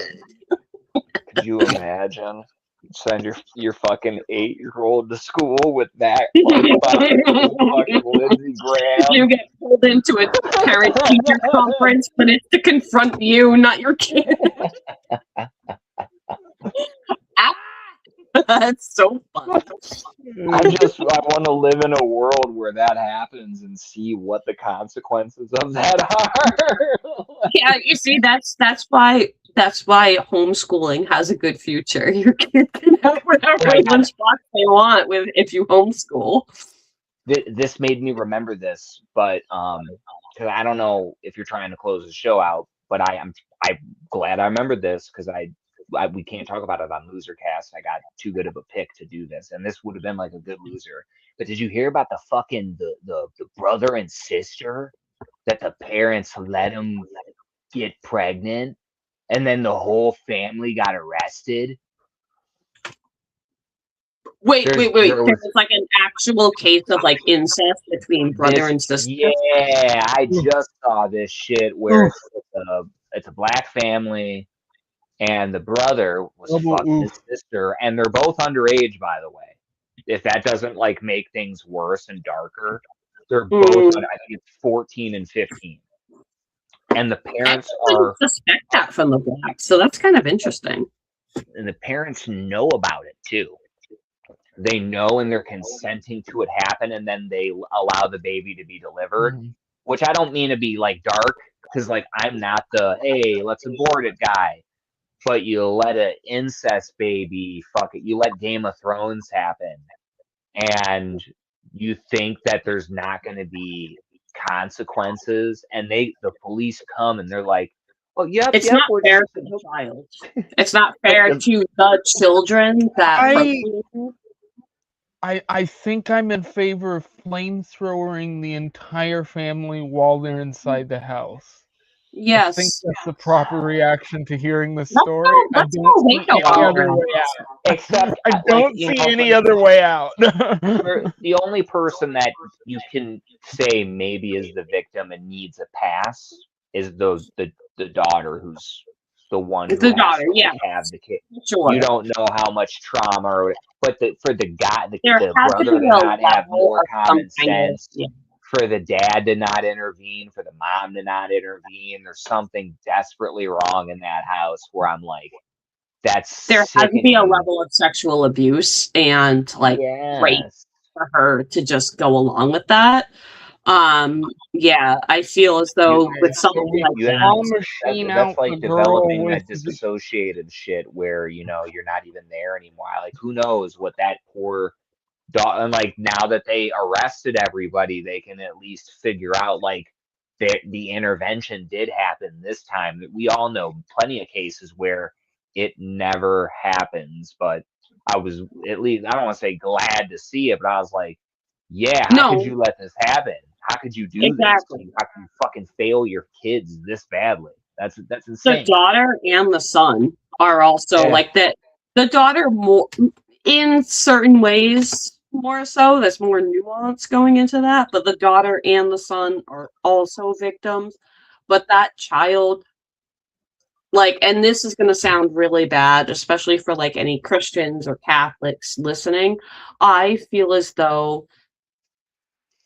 would. Could you imagine? Send your fucking 8-year-old to school with that lunchbox, fucking Lindsey Graham. You get pulled into a parent-teacher conference, but it's to confront you, not your kid. That's so fun. I want to live in a world where that happens and see what the consequences of that are. Yeah, you see, that's why homeschooling has a good future. Your kid can have whatever lunchbox they want if you homeschool. This made me remember this, but because I don't know if you're trying to close the show out, but I'm glad I remembered this because we can't talk about it on LoserCast. I got too good of a pick to do this, and this would have been like a good loser. But did you hear about the fucking the brother and sister that the parents let him get pregnant, and then the whole family got arrested? Wait. There There was was like an actual case of like incest between brother and sister. Yeah, I just saw this shit where it's a black family. And the brother was fucking his sister, and they're both underage, by the way. If that doesn't like make things worse and darker, they're both. I think it's 14 and 15, and the parents are suspect that from the black, so that's kind of interesting. And the parents know about it too. They know, and they're consenting to it happen, and then they allow the baby to be delivered. Which I don't mean to be like dark, because like I'm not the hey, let's abort it guy. But you let an incest baby, fuck it, you let Game of Thrones happen, and you think that there's not going to be consequences, and the police come and they're like, "Oh, yep, it's not fair to the child. It's not fair to the children that." I think I'm in favor of flamethrowering the entire family while they're inside the house. Yes. I think that's the proper reaction to hearing the story. I don't see any other way out. Except I don't see any other way out. The only person that you can say maybe is the victim and needs a pass is the daughter, who's the one who has to have the kid. Sure. You don't know how much trauma, but for the guy, the brother to not have more common sense. For the dad to not intervene, for the mom to not intervene, there's something desperately wrong in that house where I'm like, there has to be a level of sexual abuse and like rape for her to just go along with that. Yeah, I feel as though with something like that's like developing that disassociated shit where you're not even there anymore. Like who knows what that poor and like now that they arrested everybody, they can at least figure out like the intervention did happen this time. We all know plenty of cases where it never happens, but I was at least, I don't want to say glad to see it, but I was like, yeah, how could you let this happen? How could you do this? How could you fucking fail your kids this badly? That's insane. The daughter and the son are also like that. The daughter more in certain ways more so. There's more nuance going into that, but the daughter and the son are also victims. But that child, like, and this is going to sound really bad, especially for like any Christians or Catholics listening. I feel as though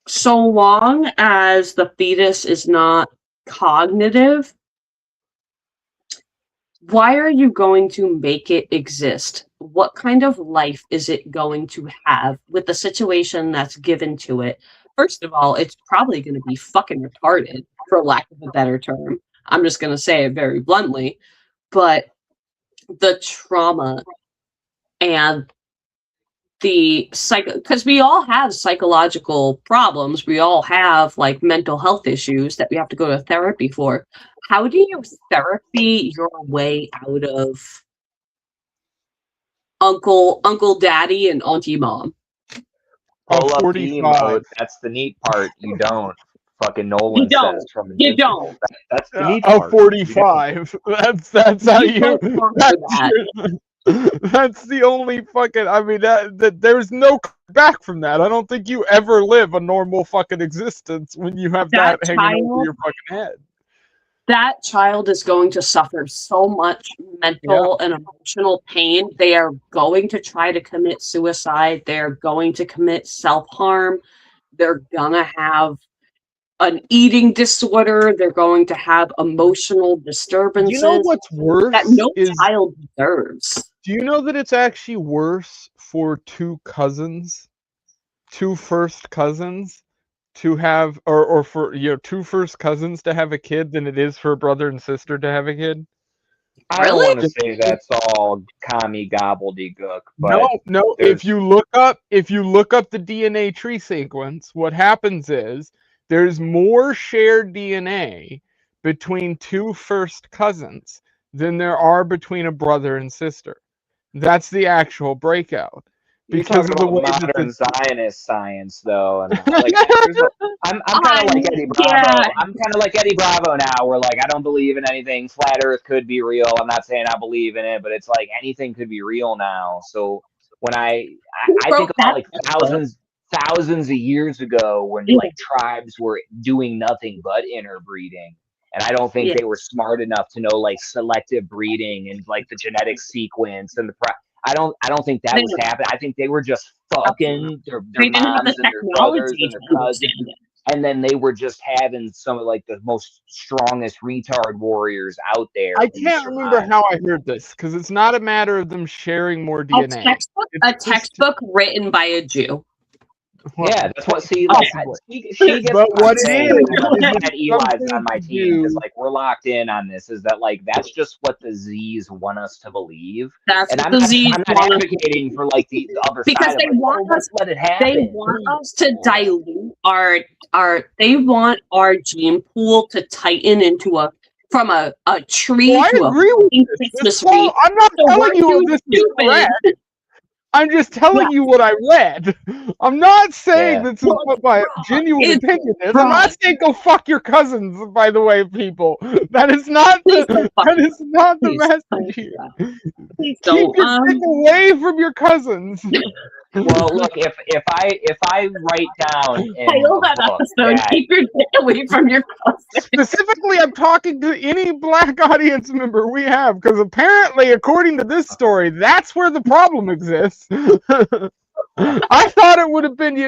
so long as the fetus is not cognitive, why are you going to make it exist? What kind of life is it going to have with the situation that's given to it? First of all, it's probably going to be fucking retarded. for lack of a better term. I'm just going to say it very bluntly. But the trauma and the because we all have psychological problems. We all have like mental health issues that we have to go to therapy for. How do you therapy your way out of uncle, daddy, and auntie mom? Pull up game mode. That's the neat part. You don't. Fucking Nolan says from the You don't. That's the neat part. 45. That's how you. That's the only fucking. I mean, that there's no back from that. I don't think you ever live a normal fucking existence when you have that hanging over your fucking head. That child is going to suffer so much mental and emotional pain. They are going to try to commit suicide. They're going to commit self-harm. They're gonna have an eating disorder. They're going to have emotional disturbances. You know what's worse? That no child deserves. Do you know that it's actually worse for two first cousins to have, or for two first cousins to have a kid than it is for a brother and sister to have a kid? I don't want to say that's all commie gobbledygook, but no. If you look up the DNA tree sequence, what happens is there's more shared DNA between two first cousins than there are between a brother and sister. That's the actual breakout. Because of the way modern Zionist science, though, and like, I'm kind of like Eddie Bravo. Yeah. I'm kind of like Eddie Bravo now, where like I don't believe in anything. Flat Earth could be real. I'm not saying I believe in it, but it's like anything could be real now. So when I think about like thousands of years ago, when like tribes were doing nothing but interbreeding, and I don't think they were smart enough to know like selective breeding and like the genetic sequence and the. I don't think that was happening. I think they were just fucking their moms and their brothers and their cousins. And then they were just having some of like the most strongest retard warriors out there. I can't remember how I heard this, because it's not a matter of them sharing more DNA. A textbook written by a Jew. Well, yeah, that's what. See, like, she gets. But what it is that Eli's on my team because like we're locked in on this. Is that like that's just what the Z's want us to believe? That's and what the Z's I'm not advocating for like the other because side. Because they want us. Let it happen. They want us to dilute our. They want our gene pool to tighten into from a tree to I agree with Christmas tree. I'm not telling you this is correct. I'm just telling you what I read. I'm not saying this is what my genuine opinion is. I'm not saying go fuck your cousins, by the way, people. That is not the message here. Keep your dick away from your cousins. Well, look, if I write down in keep your dick away from your cousins. Specifically, I'm talking to any black audience member we have, because apparently, according to this story, that's where the problem exists. I thought it would have been,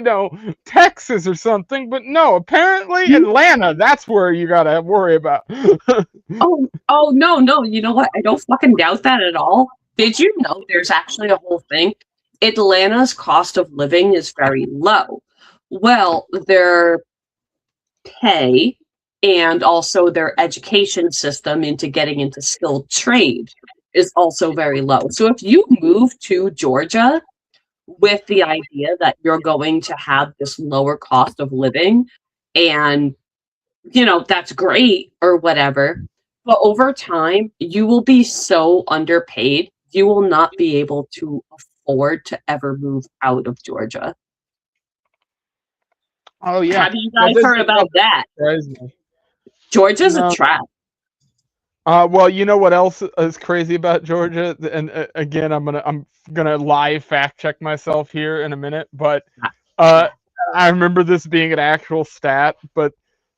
Texas or something, but no, apparently Atlanta, that's where you gotta worry about. Oh, no, you know what? I don't fucking doubt that at all. Did you know there's actually a whole thing? Atlanta's cost of living is very low. Well, their pay and also their education system into getting into skilled trade is also very low. So if you move to Georgia with the idea that you're going to have this lower cost of living and, that's great or whatever, but over time, you will be so underpaid, you will not be able to afford to ever move out of Georgia. Oh, yeah. Have you guys heard about that? Georgia's a trap. Well, you know what else is crazy about Georgia? And again, I'm gonna live fact check myself here in a minute, but I remember this being an actual stat, but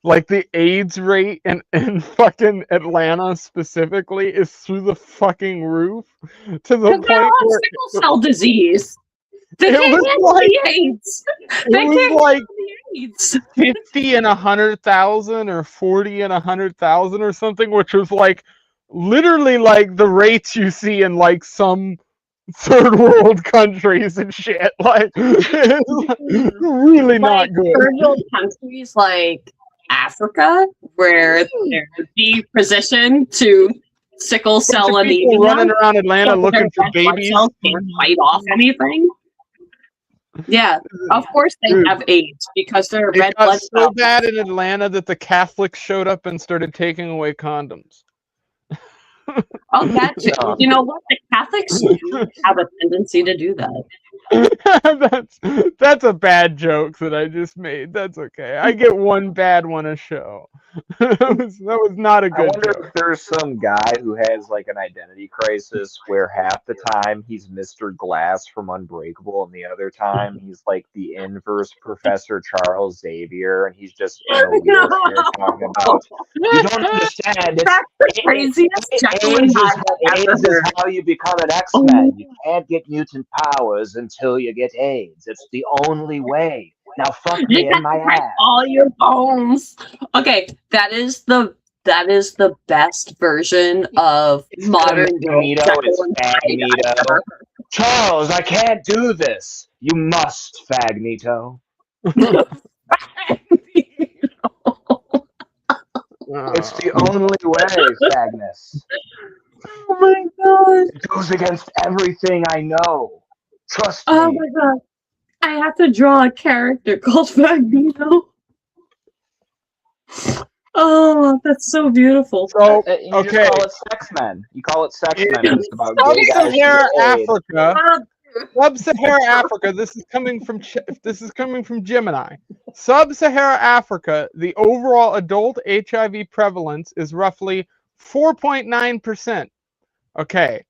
like the AIDS rate in fucking Atlanta specifically is through the fucking roof to the point where sickle cell disease. They can't handle the AIDS. They can't handle the AIDS. 50 and 100,000 or 40 and 100,000 or something, which was like literally like the rates you see in like some third world countries and shit. Like, really not good. Third world countries like Africa, where they're depositioned to sickle cell anemia. People running around Atlanta looking for babies. Can't fight off anything. Yeah, of course they have AIDS because they're red blood cells. It got so bad in Atlanta that the Catholics showed up and started taking away condoms. Oh, that's it. You know what? The Catholics do have a tendency to do that. That's a bad joke that I just made. That's okay. I get one bad one a show. that was not a good I wonder joke. if there's some guy who has like an identity crisis where half the time he's Mr. Glass from Unbreakable and the other time he's like the inverse Professor Charles Xavier and he's just in a wheelchair talking about, you don't understand. That's the craziest AIDS is how you become an X-Men. You can't get mutant powers until you get AIDS. It's the only way. Now fuck me in my ass. All your bones. Okay, that is the best version of modern Magneto. Charles, I can't do this. You must, Fagnito. It's the only way, Fagnus. Oh my god. It goes against everything I know. Trust me. Oh my god. I have to draw a character called Magneto. Oh, that's so beautiful. So, you okay. call it Sex-Men. You call it Sex-Men. It's about Sub-Saharan Africa. Sub-Saharan Africa. This is coming from Gemini. Sub-Saharan Africa, the overall adult HIV prevalence is roughly 4.9%. Okay.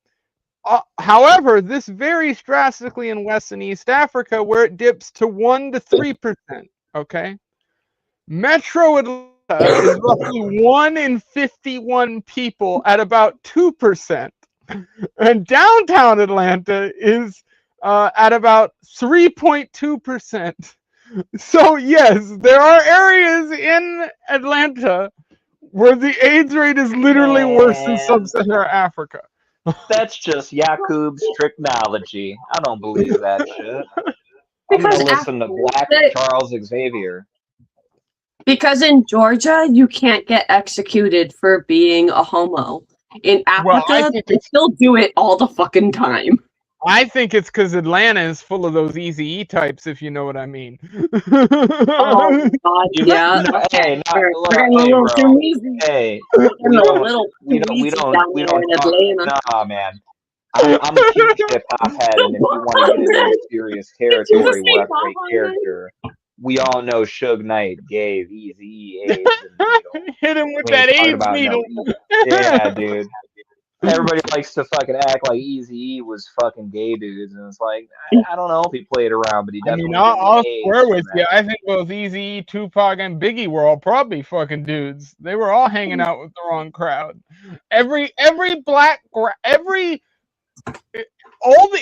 However, this varies drastically in West and East Africa, where it dips to 1 to 3%. Okay. Metro Atlanta is roughly 1 in 51 people at about 2%. And downtown Atlanta is at about 3.2%. So, yes, there are areas in Atlanta where the AIDS rate is literally worse than Sub-Saharan Africa. That's just Yakub's tricknology. I don't believe that shit. I'm Because gonna listen to Black Charles Xavier. Because in Georgia, you can't get executed for being a homo. In Africa, they still do it all the fucking time. I think it's because Atlanta is full of those Eazy-E types, if you know what I mean. Oh God, yeah. Hey, we don't talk. Nah, man. I'm a huge hip hop head, and if you want to get into serious territory where I create character, we all know Suge Knight gave Eazy-E AIDS and hit him with that AIDS needle. Yeah, dude. Everybody likes to fucking act like Eazy-E was fucking gay dudes, and it's like, I don't know if he played around, but he definitely. I'll swear with you. I think both Eazy-E, Tupac, and Biggie were all probably fucking dudes. They were all hanging out with the wrong crowd.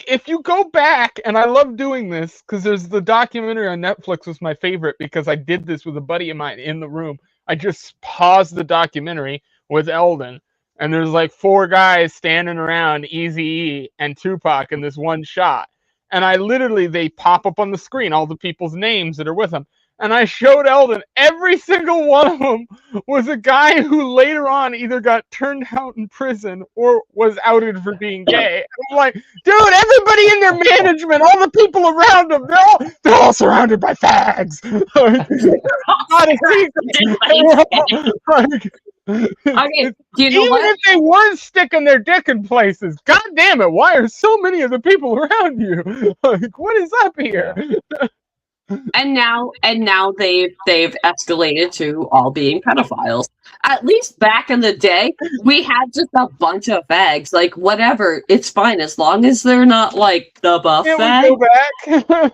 If you go back, and I love doing this because there's the documentary on Netflix was my favorite because I did this with a buddy of mine in the room. I just paused the documentary with Eldon. And there's like 4 guys standing around Eazy-E and Tupac in this one shot. And they pop up on the screen, all the people's names that are with them. And I showed Eldon, every single one of them was a guy who later on either got turned out in prison or was outed for being gay. And I'm like, dude, everybody in their management, all the people around them, they're all surrounded by fags. Not a secret. Okay, do you know Even if they weren't sticking their dick in places, god damn it, why are so many of the people around you? Like, what is up here? And now they've escalated to all being pedophiles. At least back in the day, we had just a bunch of fags. Like, whatever, it's fine as long as they're not like the buff fag. Can we go back?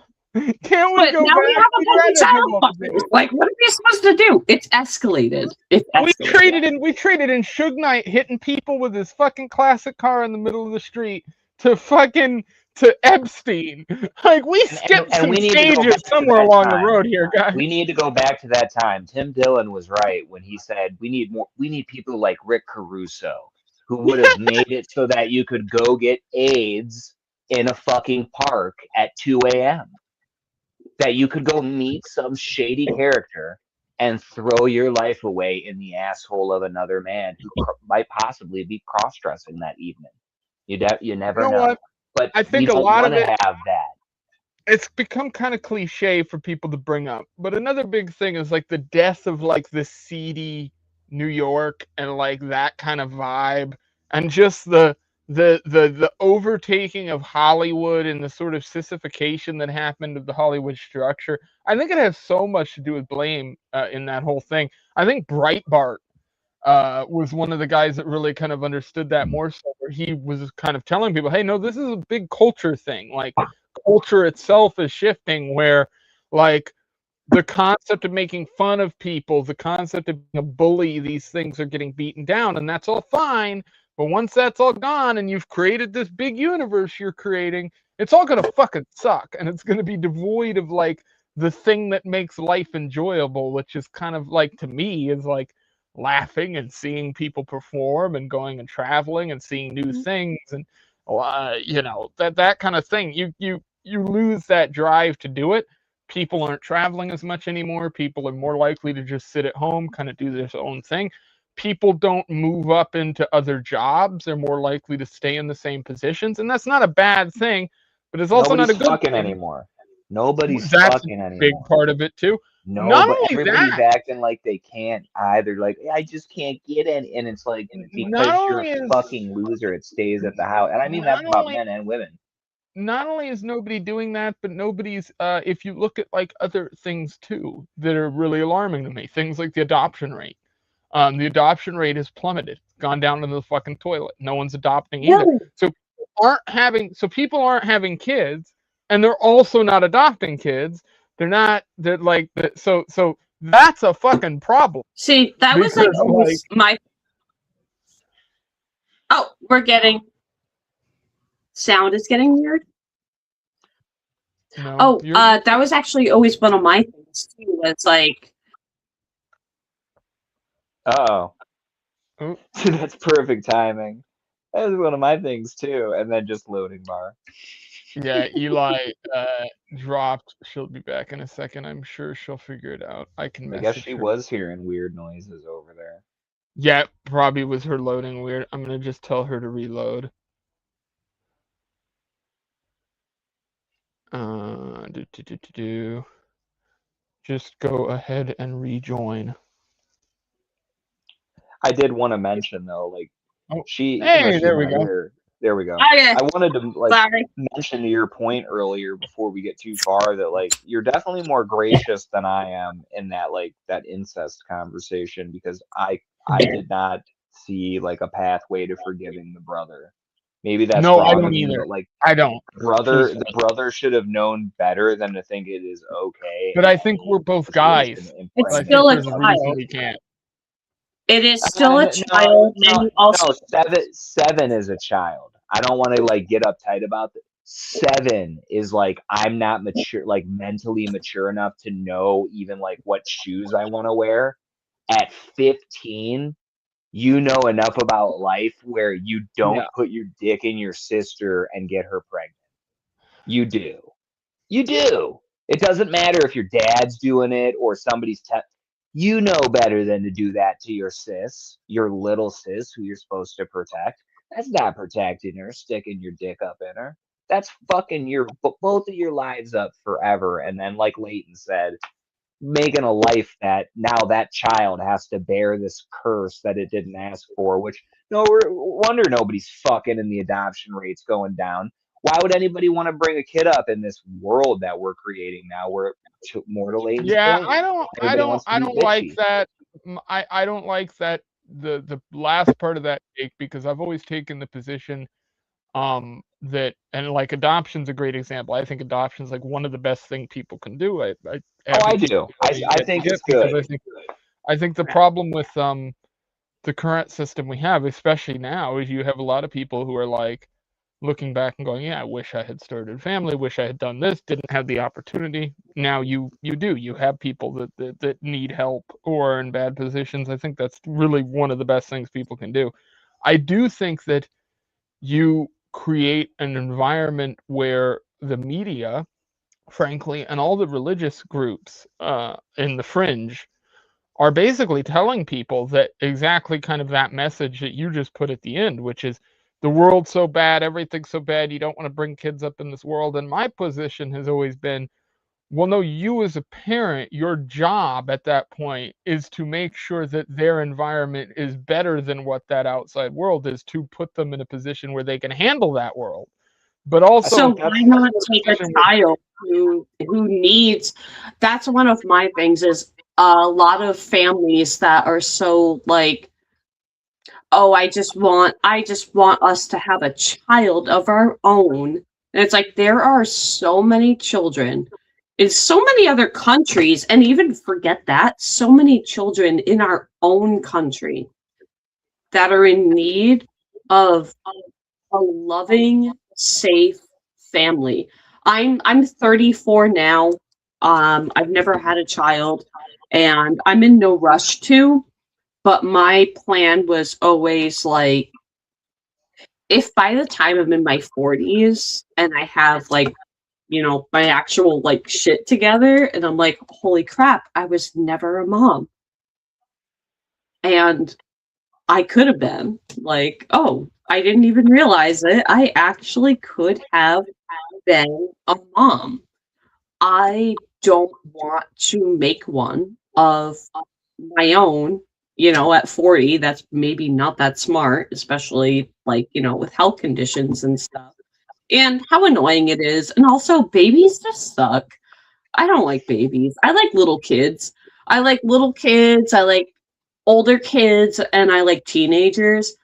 Can't we go now back? we have a bunch of child fuckers. Like, what are we supposed to do? It's escalated. We traded in Suge Knight hitting people with his fucking classic car in the middle of the street to Epstein. Like, we skipped some stages somewhere along the road here, guys. We need to go back to that time. Tim Dillon was right when he said we need people like Rick Caruso who would have made it so that you could go get AIDS in a fucking park at 2 a.m. That you could go meet some shady character and throw your life away in the asshole of another man who might possibly be cross-dressing that evening. You never You know know. what? But I we think a don't lot want of to it, have that. it's become kind of cliche for people to bring up. But another big thing is like the death of like the seedy New York and like that kind of vibe, and just the overtaking of Hollywood and the sort of sissification that happened of the Hollywood structure. I think it has so much to do with blame in that whole thing. I think Breitbart was one of the guys that really kind of understood that more so, where he was kind of telling people, hey, no, this is a big culture thing. Like, culture itself is shifting, where, like, the concept of making fun of people, the concept of being a bully, these things are getting beaten down, and that's all fine. But once that's all gone and you've created this big universe you're creating, it's all going to fucking suck. And it's going to be devoid of, like, the thing that makes life enjoyable, which is kind of like, to me, is like laughing and seeing people perform and going and traveling and seeing new things. And, you know, that kind of thing. You lose that drive to do it. People aren't traveling as much anymore. People are more likely to just sit at home, kind of do their own thing. People don't move up into other jobs. They're more likely to stay in the same positions. And that's not a bad thing, but it's also not a Nobody's good fucking thing. anymore. Nobody's That's a fucking big anymore. part of it too. No, Not but only everybody's that, acting like they can't either. Like, I just can't get in. And it's like, not because you're only a is fucking loser, it stays at the house. And I mean, that's not about only men and women. not only is nobody doing that, but nobody's if you look at like other things too that are really alarming to me, things like the adoption rate. The adoption rate has plummeted, gone down into the fucking toilet. No one's adopting either. Really? So people aren't having kids, and they're also not adopting kids. They're not. They're like so that's a fucking problem. See, that was like Because like always my. Oh, we're getting sound is getting weird. no, Oh, you're that was actually always one of my things too. Was like, Oh, oh, that's perfect timing. That was one of my things too. And then just loading bar. yeah. Eli dropped. She'll be back in a second. I'm sure she'll figure it out. I can I guess message she her. was hearing weird noises over there. Yeah, probably was her loading weird. I'm gonna just tell her to reload. Do. Just go ahead and rejoin. I did want to mention though, like Oh, she, even though hey, she's there we not go. here, there we go. okay, I wanted to like sorry. mention to your point earlier before we get too far that like you're definitely more gracious than I am in that like that incest conversation because I did not see like a pathway to forgiving the brother. Maybe that's No, I wrong don't of me, either. but like I don't. the Truthfully. brother should have known better than to think it is okay But and I that think he we're both just was guys. gonna It's I impregnate think still a there's a her. reason child. we can't. It is still a child, and you also No. Seven is a child. I don't want to like get uptight about it. 7 is like I'm not mature, like mentally mature enough to know even like what shoes I want to wear. At 15, you know enough about life where you don't Yeah. put your dick in your sister and get her pregnant. You do. You do. It doesn't matter if your dad's doing it or somebody's you know better than to do that to your sis, your little sis who you're supposed to protect. That's not protecting her, sticking your dick up in her. That's fucking both of your lives up forever. And then, like Leighton said, making a life that now that child has to bear this curse that it didn't ask for, which no wonder nobody's fucking and the adoption rate's going down. Why would anybody want to bring a kid up in this world that we're creating now where more to Leighton's Yeah, point, everybody wants to I be don't like bitchy. that. I don't like that the last part of that take, because I've always taken the position that, and like adoption's a great example. I think adoption's like one of the best thing people can do. I Oh, I advocate do. I think it's it because good. I think the problem with the current system we have, especially now, is you have a lot of people who are like looking back and going, yeah, I wish I had started a family, wish I had done this, didn't have the opportunity. Now you do. You have people that need help or are in bad positions. I think that's really one of the best things people can do. I do think that you create an environment where the media, frankly, and all the religious groups in the fringe are basically telling people that exactly kind of that message that you just put at the end, which is the world's so bad, everything's so bad, you don't want to bring kids up in this world. And my position has always been, well, no, you as a parent, your job at that point is to make sure that their environment is better than what that outside world is, to put them in a position where they can handle that world. But also, so why not take a child who needs? That's one of my things. Is a lot of families that are so like, oh, I just want us to have a child of our own. And it's like there are so many children in so many other countries, and even forget that, so many children in our own country that are in need of a loving, safe family. I'm 34 now. I've never had a child, and I'm in no rush to. But my plan was always like, if by the time I'm in my 40s and I have like, you know, my actual like shit together, and I'm like, holy crap, I was never a mom. And I could have been like, oh, I didn't even realize it. I actually could have been a mom. I don't want to make one of my own, you know, at 40. That's maybe not that smart, especially like, you know, with health conditions and stuff. And how annoying it is. And also, babies just suck. I don't like babies. I like little kids. I like little kids. I like older kids, and I like teenagers.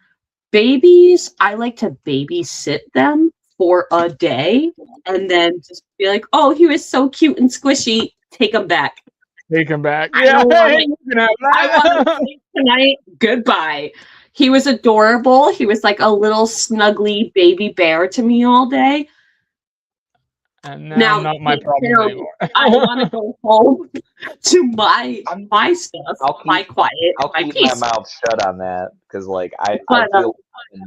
Babies, I like to babysit them for a day and then just be like, oh, he was so cute and squishy. Take him back. Take him back. I don't want to sleep tonight. Goodbye. He was adorable. He was like a little snuggly baby bear to me all day. And now not my problem anymore. I want to go home to my stuff, my quiet, I'll my keep peace. my mouth shut on that because, like, I feel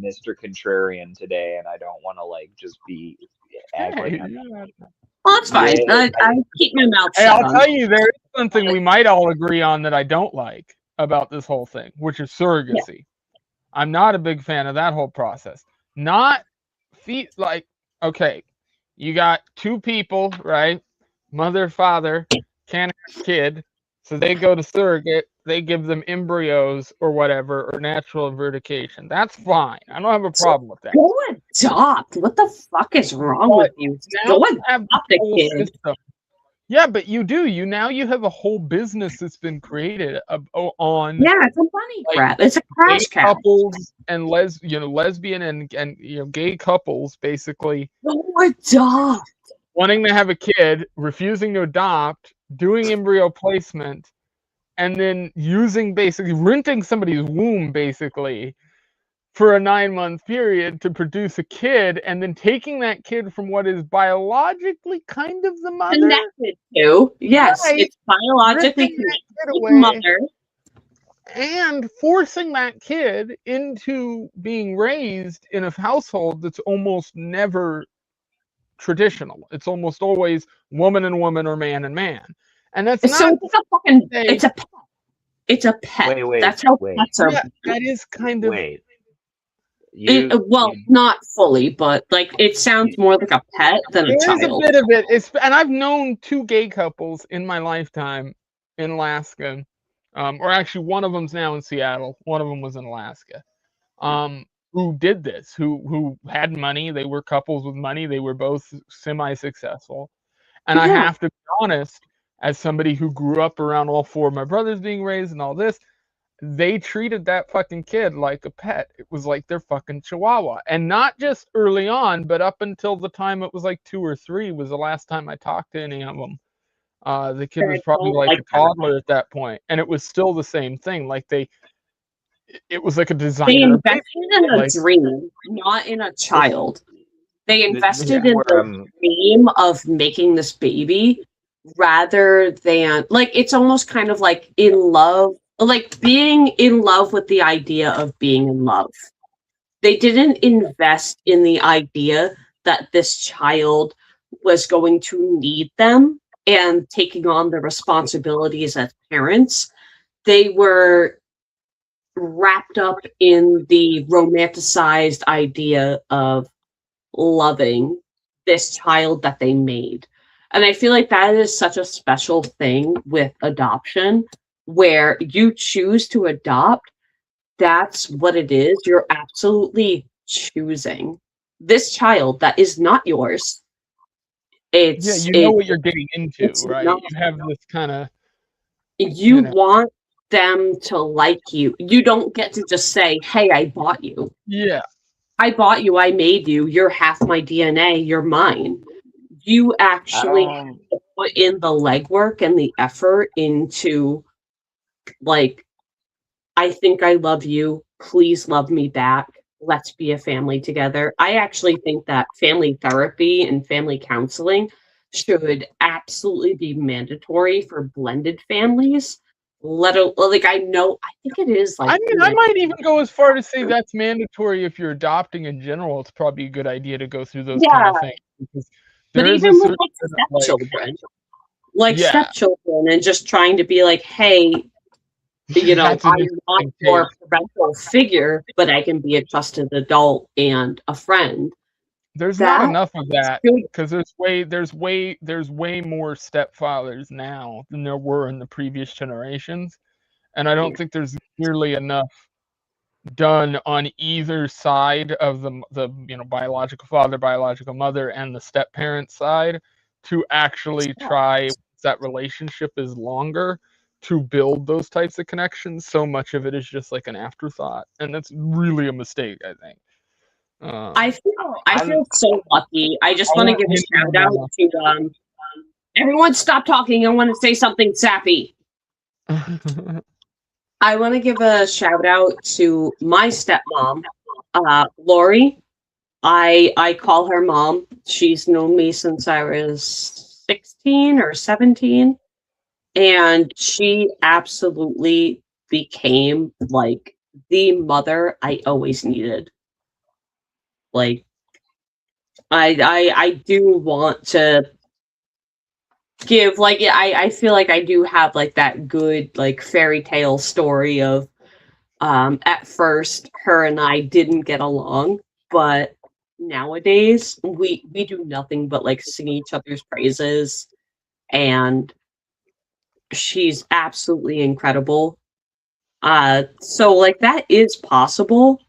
Mr. Contrarian today, and I don't want to like just be act like I'm well, that's fine. Yeah. I keep my mouth shut. Hey, I'll tell you, there is something we might all agree on that I don't like about this whole thing, which is surrogacy. Yeah. I'm not a big fan of that whole process. Okay, you got two people, right? Mother, father, can't have a kid, so they go to surrogate. They give them embryos or whatever, or natural eradication. That's fine. I don't have a problem with that. Go adopt. What the fuck is wrong with you? Go adopt a kid. System. Yeah, but you do. You have a whole business that's been created on. Yeah, it's a money grab. It's a crash cow. Couples and lesbian and gay couples basically Go adopt. Wanting to have a kid, refusing to adopt, doing embryo placement, and then basically renting somebody's womb basically for a 9-month period to produce a kid, and then taking that kid from what is biologically kind of the mother. Connected to. Yes, right. It's biologically connected to the mother. And forcing that kid into being raised in a household that's almost never traditional. It's almost always woman and woman or man and man. And that's it's a pet. It's a pet. Wait, that's how pets are. Yeah, that is kind of. Not fully, but like it sounds more like a pet than a child. There's a bit of it. And I've known 2 gay couples in my lifetime in Alaska, or actually one of them's now in Seattle. One of them was in Alaska, who did this, who had money. They were couples with money. They were both semi-successful. And I have to be honest, as somebody who grew up around all 4 of my brothers being raised and all this, they treated that fucking kid like a pet. It was like their fucking chihuahua. And not just early on, but up until the time it was like 2 or 3 was the last time I talked to any of them. The kid was probably like a toddler at that point. And it was still the same thing. Like it was like a designer. They invested in a dream, not in a child. They invested in the dream of making this baby rather than, like, it's almost kind of like in love. Like being in love with the idea of being in love. They didn't invest in the idea that this child was going to need them and taking on the responsibilities as parents. they were wrapped up in the romanticized idea of loving this child that they made. And I feel like that is such a special thing with adoption, where you choose to adopt. That's what it is. You're absolutely choosing this child that is not yours. It's you know what you're getting into, right? not, You have this kind of you want them to like you. You don't get to just say, "Hey, I bought you." Yeah. I bought you, I made you, you're half my DNA, you're mine. You actually have to put in the legwork and the effort into, like, I think I love you, please love me back, let's be a family together. I actually think that family therapy and family counseling should absolutely be mandatory for blended families. I think it is like. I mean, I might even go as far to say that's mandatory if you're adopting in general. It's probably a good idea to go through those kind of things. Because but even with stepchildren, stepchildren, and just trying to be like, hey, I'm not your parental figure, but I can be a trusted adult and a friend. There's not enough of that, because there's way more stepfathers now than there were in the previous generations, and I don't think there's nearly enough done on either side of the biological father, biological mother, and the step parent side to actually try, that relationship is longer, to build those types of connections. So much of it is just like an afterthought, and that's really a mistake, I think. I feel so lucky. I just want to give a shout out to everyone. Stop talking. I want to say something sappy. I want to give a shout out to my stepmom, Lori. I call her mom. She's known me since I was 16 or 17, and she absolutely became like the mother I always needed. Like, I do want to give, like, I feel like I do have like that good like fairy tale story of at first her and I didn't get along, but nowadays we do nothing but like sing each other's praises, and she's absolutely incredible. So like that is possible,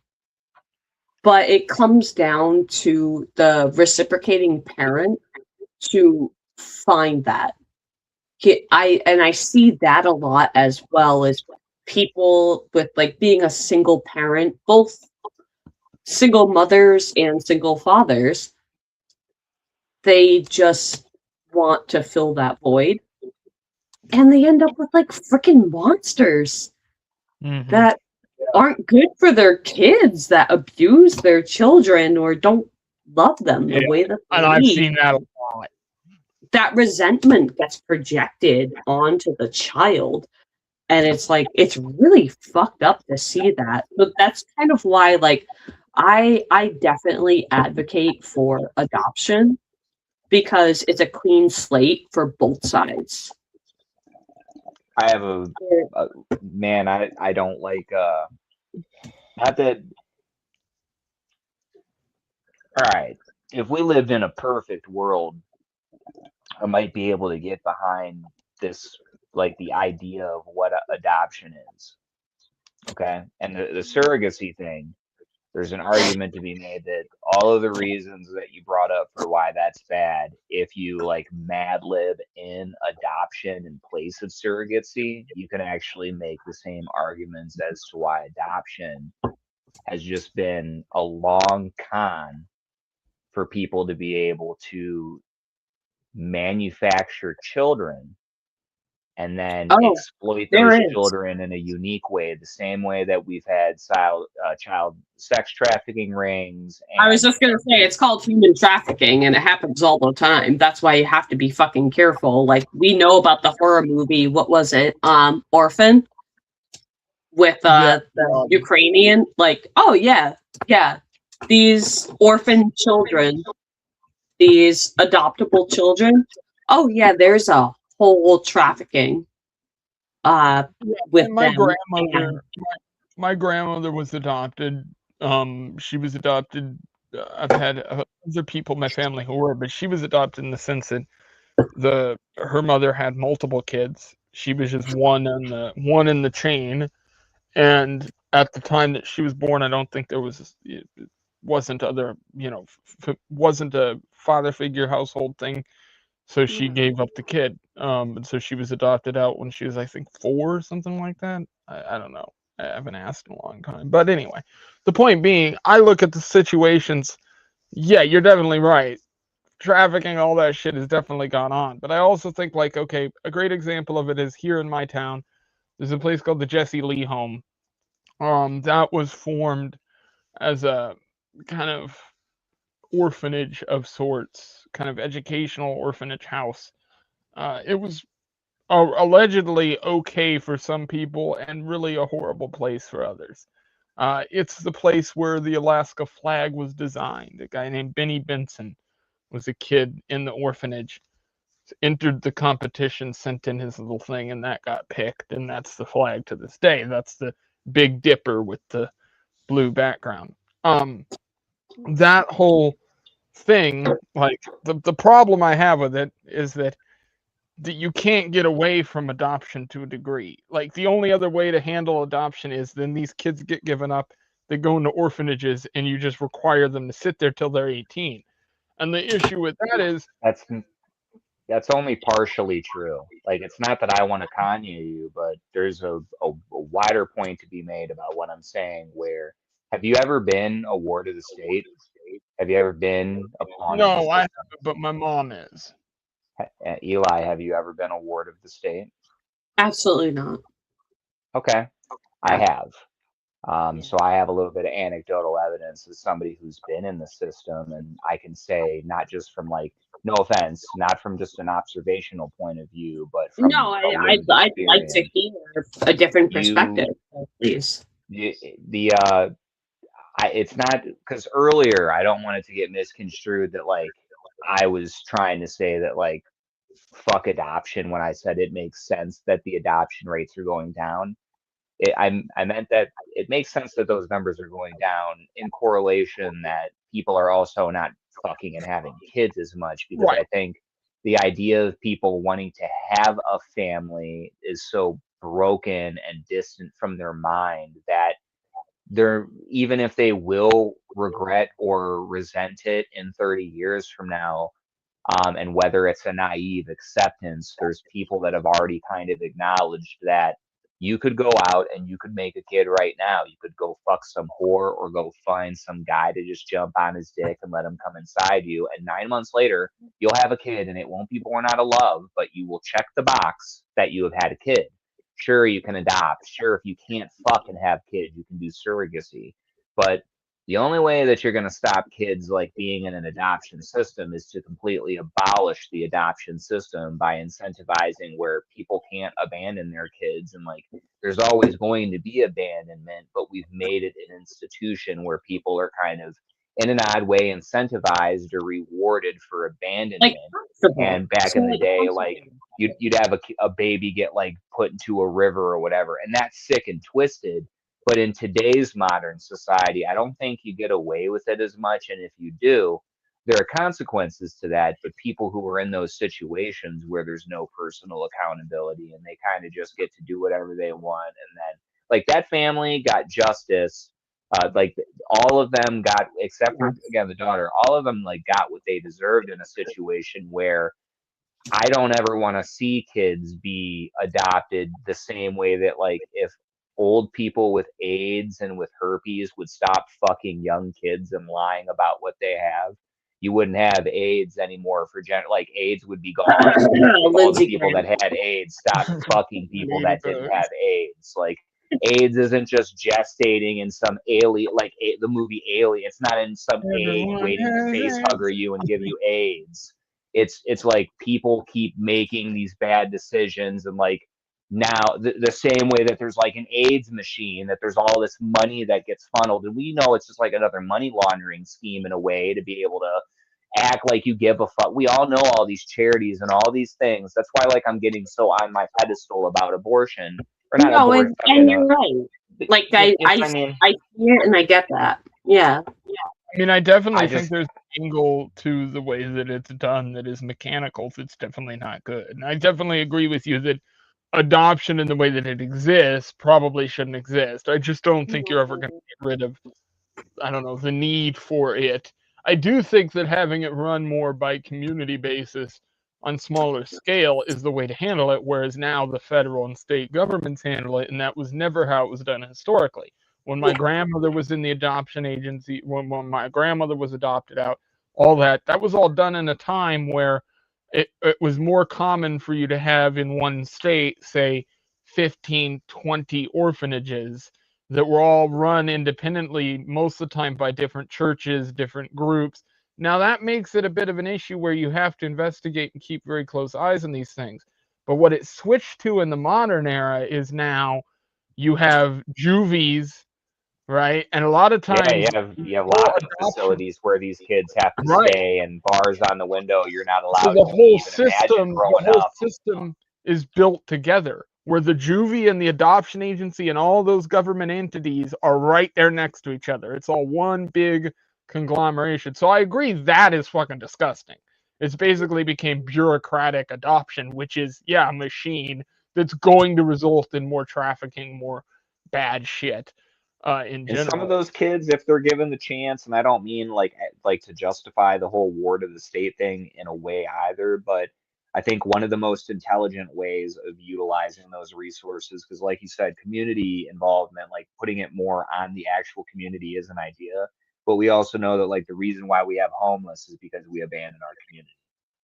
but it comes down to the reciprocating parent to find that. I see that a lot, as well as people with like being a single parent, both single mothers and single fathers. They just want to fill that void, and they end up with like freaking monsters that aren't good for their kids, that abuse their children or don't love them the way that they and I've seen that a lot. That resentment gets projected onto the child, and it's like, it's really fucked up to see that. But that's kind of why, like, I definitely advocate for adoption, because it's a clean slate for both sides. I have I don't like not that. All right, if we lived in a perfect world, I might be able to get behind this, like the idea of what adoption is. Okay, and the surrogacy thing, there's an argument to be made that all of the reasons that you brought up for why that's bad, if you like mad lib in adoption in place of surrogacy, you can actually make the same arguments as to why adoption has just been a long con for people to be able to manufacture children and then exploit those children in a unique way, the same way that we've had child sex trafficking rings. I was just gonna say, it's called human trafficking, and it happens all the time. That's why you have to be fucking careful. Like, we know about the horror movie, what was it, Orphan, with the Ukrainian, like, these orphan children, these adoptable children, there's a whole trafficking with And my them. grandmother, my grandmother was adopted. She was adopted. I've had other people in my family who were, but she was adopted in the sense that her mother had multiple kids. She was just one in the chain, and at the time that she was born, I don't think there was it wasn't other wasn't a father figure household thing. So she gave up the kid. And so she was adopted out when she was, I think, 4 or something like that. I don't know. I haven't asked in a long time. But anyway, the point being, I look at the situations. Yeah, you're definitely right. Trafficking, all that shit has definitely gone on. But I also think, like, okay, a great example of it is here in my town. There's a place called the Jesse Lee Home. That was formed as a kind of orphanage of sorts, kind of educational orphanage house. It was allegedly okay for some people and really a horrible place for others. It's the place where the Alaska flag was designed. A guy named Benny Benson was a kid in the orphanage, entered the competition, sent in his little thing, and that got picked. And that's the flag to this day. That's the Big Dipper with the blue background. That whole thing, like the problem I have with it is that you can't get away from adoption to a degree. Like the only other way to handle adoption is then these kids get given up, they go into orphanages, and you just require them to sit there till they're 18. And the issue with that is that's only partially true. Like, it's not that I want to Kanye you, but there's a wider point to be made about what I'm saying. Where have you ever been a ward of the state? Have you ever been a pawn of the no, I system? haven't, but my mom is. Eli, have you ever been a ward of the state? Absolutely not. Okay, I have. So I have a little bit of anecdotal evidence as somebody who's been in the system, and I can say not just from, like, no offense, not from just an observational point of view, but No, from a lived I'd like to experience. hear a different You, perspective, please. the it's not because earlier I don't want it to get misconstrued that, like, I was trying to say that, like, fuck adoption when I said it makes sense that the adoption rates are going down. I meant that it makes sense that those numbers are going down in correlation that people are also not fucking and having kids as much, because Right. I think the idea of people wanting to have a family is so broken and distant from their mind that they're, even if they will regret or resent it in 30 years from now, and whether it's a naive acceptance, there's people that have already kind of acknowledged that you could go out and you could make a kid right now. You could go fuck some whore or go find some guy to just jump on his dick and let him come inside you. And 9 months later, you'll have a kid, and it won't be born out of love, but you will check the box that you have had a kid. Sure, you can adopt. Sure, if you can't fuck and have kids, you can do surrogacy. But the only way that you're going to stop kids, like, being in an adoption system is to completely abolish the adoption system by incentivizing where people can't abandon their kids. And, like, there's always going to be abandonment, but we've made it an institution where people are kind of in an odd way incentivized or rewarded for abandonment. Like comfortable. And back So, in the like, day, like, comfortable. you'd have a baby get, like, put into a river or whatever, and that's sick and twisted. But in today's modern society, I don't think you get away with it as much. And if you do, there are consequences to that. But people who are in those situations where there's no personal accountability and they kind of just get to do whatever they want. And then, like, that family got justice. Like, all of them got, except for, again, the daughter, all of them, like, got what they deserved in a situation where I don't ever want to see kids be adopted the same way that, like, if old people with AIDS and with herpes would stop fucking young kids and lying about what they have, you wouldn't have AIDS anymore for like, AIDS would be gone if all the Lindsey people Graham. that had AIDS stopped fucking people Maybe that didn't have AIDS. Like, AIDS isn't just gestating in some alien, like, the movie Alien. It's not in some egg everyone waiting to face has hugger you and give you AIDS. It's like people keep making these bad decisions, and, like, now the same way that there's, like, an AIDS machine, that there's all this money that gets funneled, and we know it's just like another money laundering scheme in a way to be able to act like you give a fuck. We all know all these charities and all these things. That's why like I'm getting so on my pedestal about abortion, or not No, abortion. and you're right. Like I mean, I see it and I get that. Yeah. I mean, I definitely I think just there's an angle to the way that it's done that is mechanical. That's definitely not good. And I definitely agree with you that adoption in the way that it exists probably shouldn't exist. I just don't think you're ever going to get rid of, I don't know, the need for it. I do think that having it run more by community basis on smaller scale is the way to handle it, whereas now the federal and state governments handle it, and that was never how it was done historically. When my grandmother was in the adoption agency, when my grandmother was adopted out, all that was all done in a time where it was more common for you to have in one state, say, 15, 20 orphanages that were all run independently, most of the time by different churches, different groups. Now, that makes it a bit of an issue where you have to investigate and keep very close eyes on these things. But what it switched to in the modern era is now you have juvies, right? And a lot of yeah, times, you have whole lockup adoption, facilities where these kids have to right? stay and bars on the window. You're not So allowed to leave. And imagine the growing whole up. system is built together where the juvie and the adoption agency and all those government entities are right there next to each other. It's all one big conglomeration. So I agree that is fucking disgusting. It's basically became bureaucratic adoption, which is, yeah, a machine that's going to result in more trafficking, more bad shit in And some of general. those kids, if they're given the chance, and I don't mean like to justify the whole ward of the state thing in a way either, but I think one of the most intelligent ways of utilizing those resources, because like you said, community involvement, like putting it more on the actual community is an idea. But we also know that like the reason why we have homeless is because we abandon our community.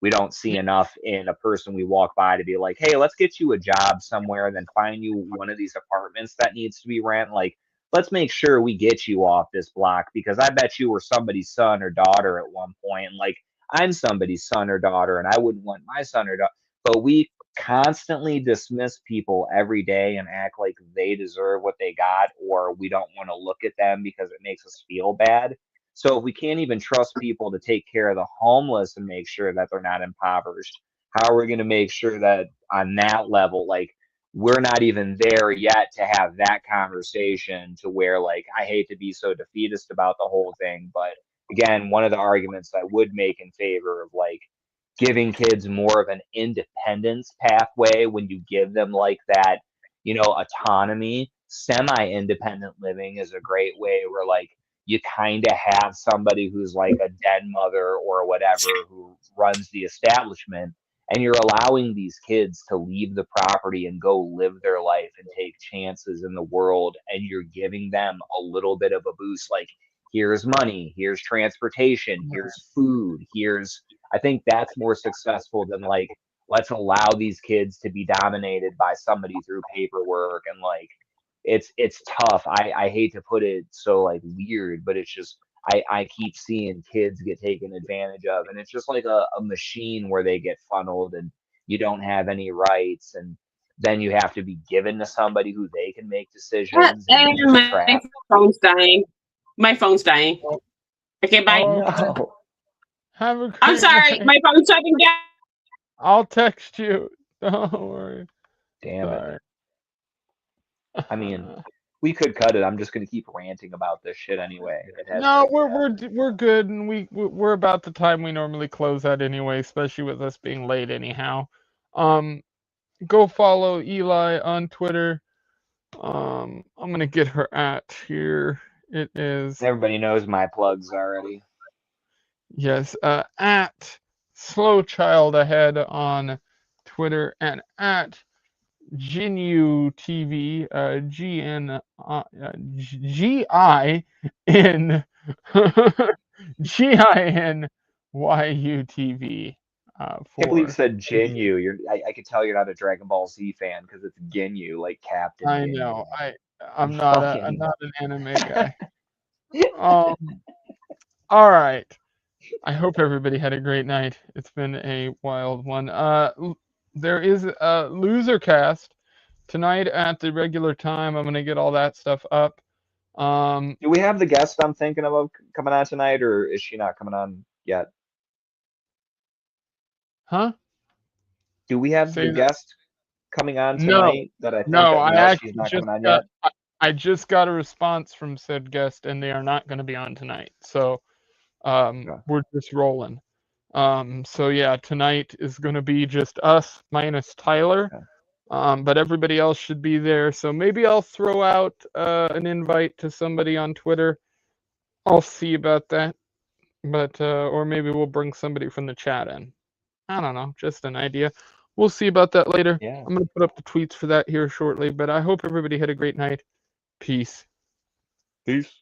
We don't see enough in a person we walk by to be like, hey, let's get you a job somewhere and then find you one of these apartments that needs to be rent. Like, let's make sure we get you off this block because I bet you were somebody's son or daughter at one point. And like, I'm somebody's son or daughter, and I wouldn't want my son or daughter. But we constantly dismiss people every day and act like they deserve what they got, or we don't want to look at them because it makes us feel bad. So if we can't even trust people to take care of the homeless and make sure that they're not impoverished, how are we going to make sure that on that level, like we're not even there yet to have that conversation to where like I hate to be so defeatist about the whole thing, but again, one of the arguments I would make in favor of like giving kids more of an independence pathway when you give them like that, autonomy, semi-independent living is a great way where like you kind of have somebody who's like a dead mother or whatever who runs the establishment, and you're allowing these kids to leave the property and go live their life and take chances in the world, and you're giving them a little bit of a boost, like here's money, here's transportation, here's food, here's I think that's more successful than like let's allow these kids to be dominated by somebody through paperwork. And like it's tough. I hate to put it so like weird, but it's just I keep seeing kids get taken advantage of, and it's just like a machine where they get funneled and you don't have any rights, and then you have to be given to somebody who they can make decisions, and you're just My trapped. phone's dying. My phone's dying. Okay, bye. Oh, No, have a great I'm sorry. night. My phone's shutting down. I'll text you. Don't worry. damn it. Sorry. I mean, we could cut it. I'm just gonna keep ranting about this shit anyway. It has No, been we're good, and we're about the time we normally close out anyway, especially with us being late anyhow. Um, go follow Eli on Twitter. I'm gonna get her at here. It is everybody knows my plugs already. yes, at Slow Child Ahead on Twitter and at Ginu TV, GIN GINYUTV. Can't believe you For said Ginyu. I could tell you're not a Dragon Ball Z fan because it's Ginyu, like Captain I Ginyu. know I'm not Fucking an anime guy. Um, all right. I hope everybody had a great night. It's been a wild one. There is a loser cast tonight at the regular time. I'm gonna get all that stuff up. Do we have the guest I'm thinking of coming on tonight, or is she not coming on yet? Huh? Do we have Say the that. guest coming on No, tonight that I think no. that I no, she's actually not just coming on got. yet? I just got a response from said guest, and they are not going to be on tonight. So, Okay. we're just rolling. So yeah, tonight is going to be just us minus Tyler. Okay. But everybody else should be there. So maybe I'll throw out an invite to somebody on Twitter. I'll see about that. But or maybe we'll bring somebody from the chat in. I don't know, just an idea. We'll see about that later. Yeah. I'm gonna put up the tweets for that here shortly. But I hope everybody had a great night. Peace. Peace.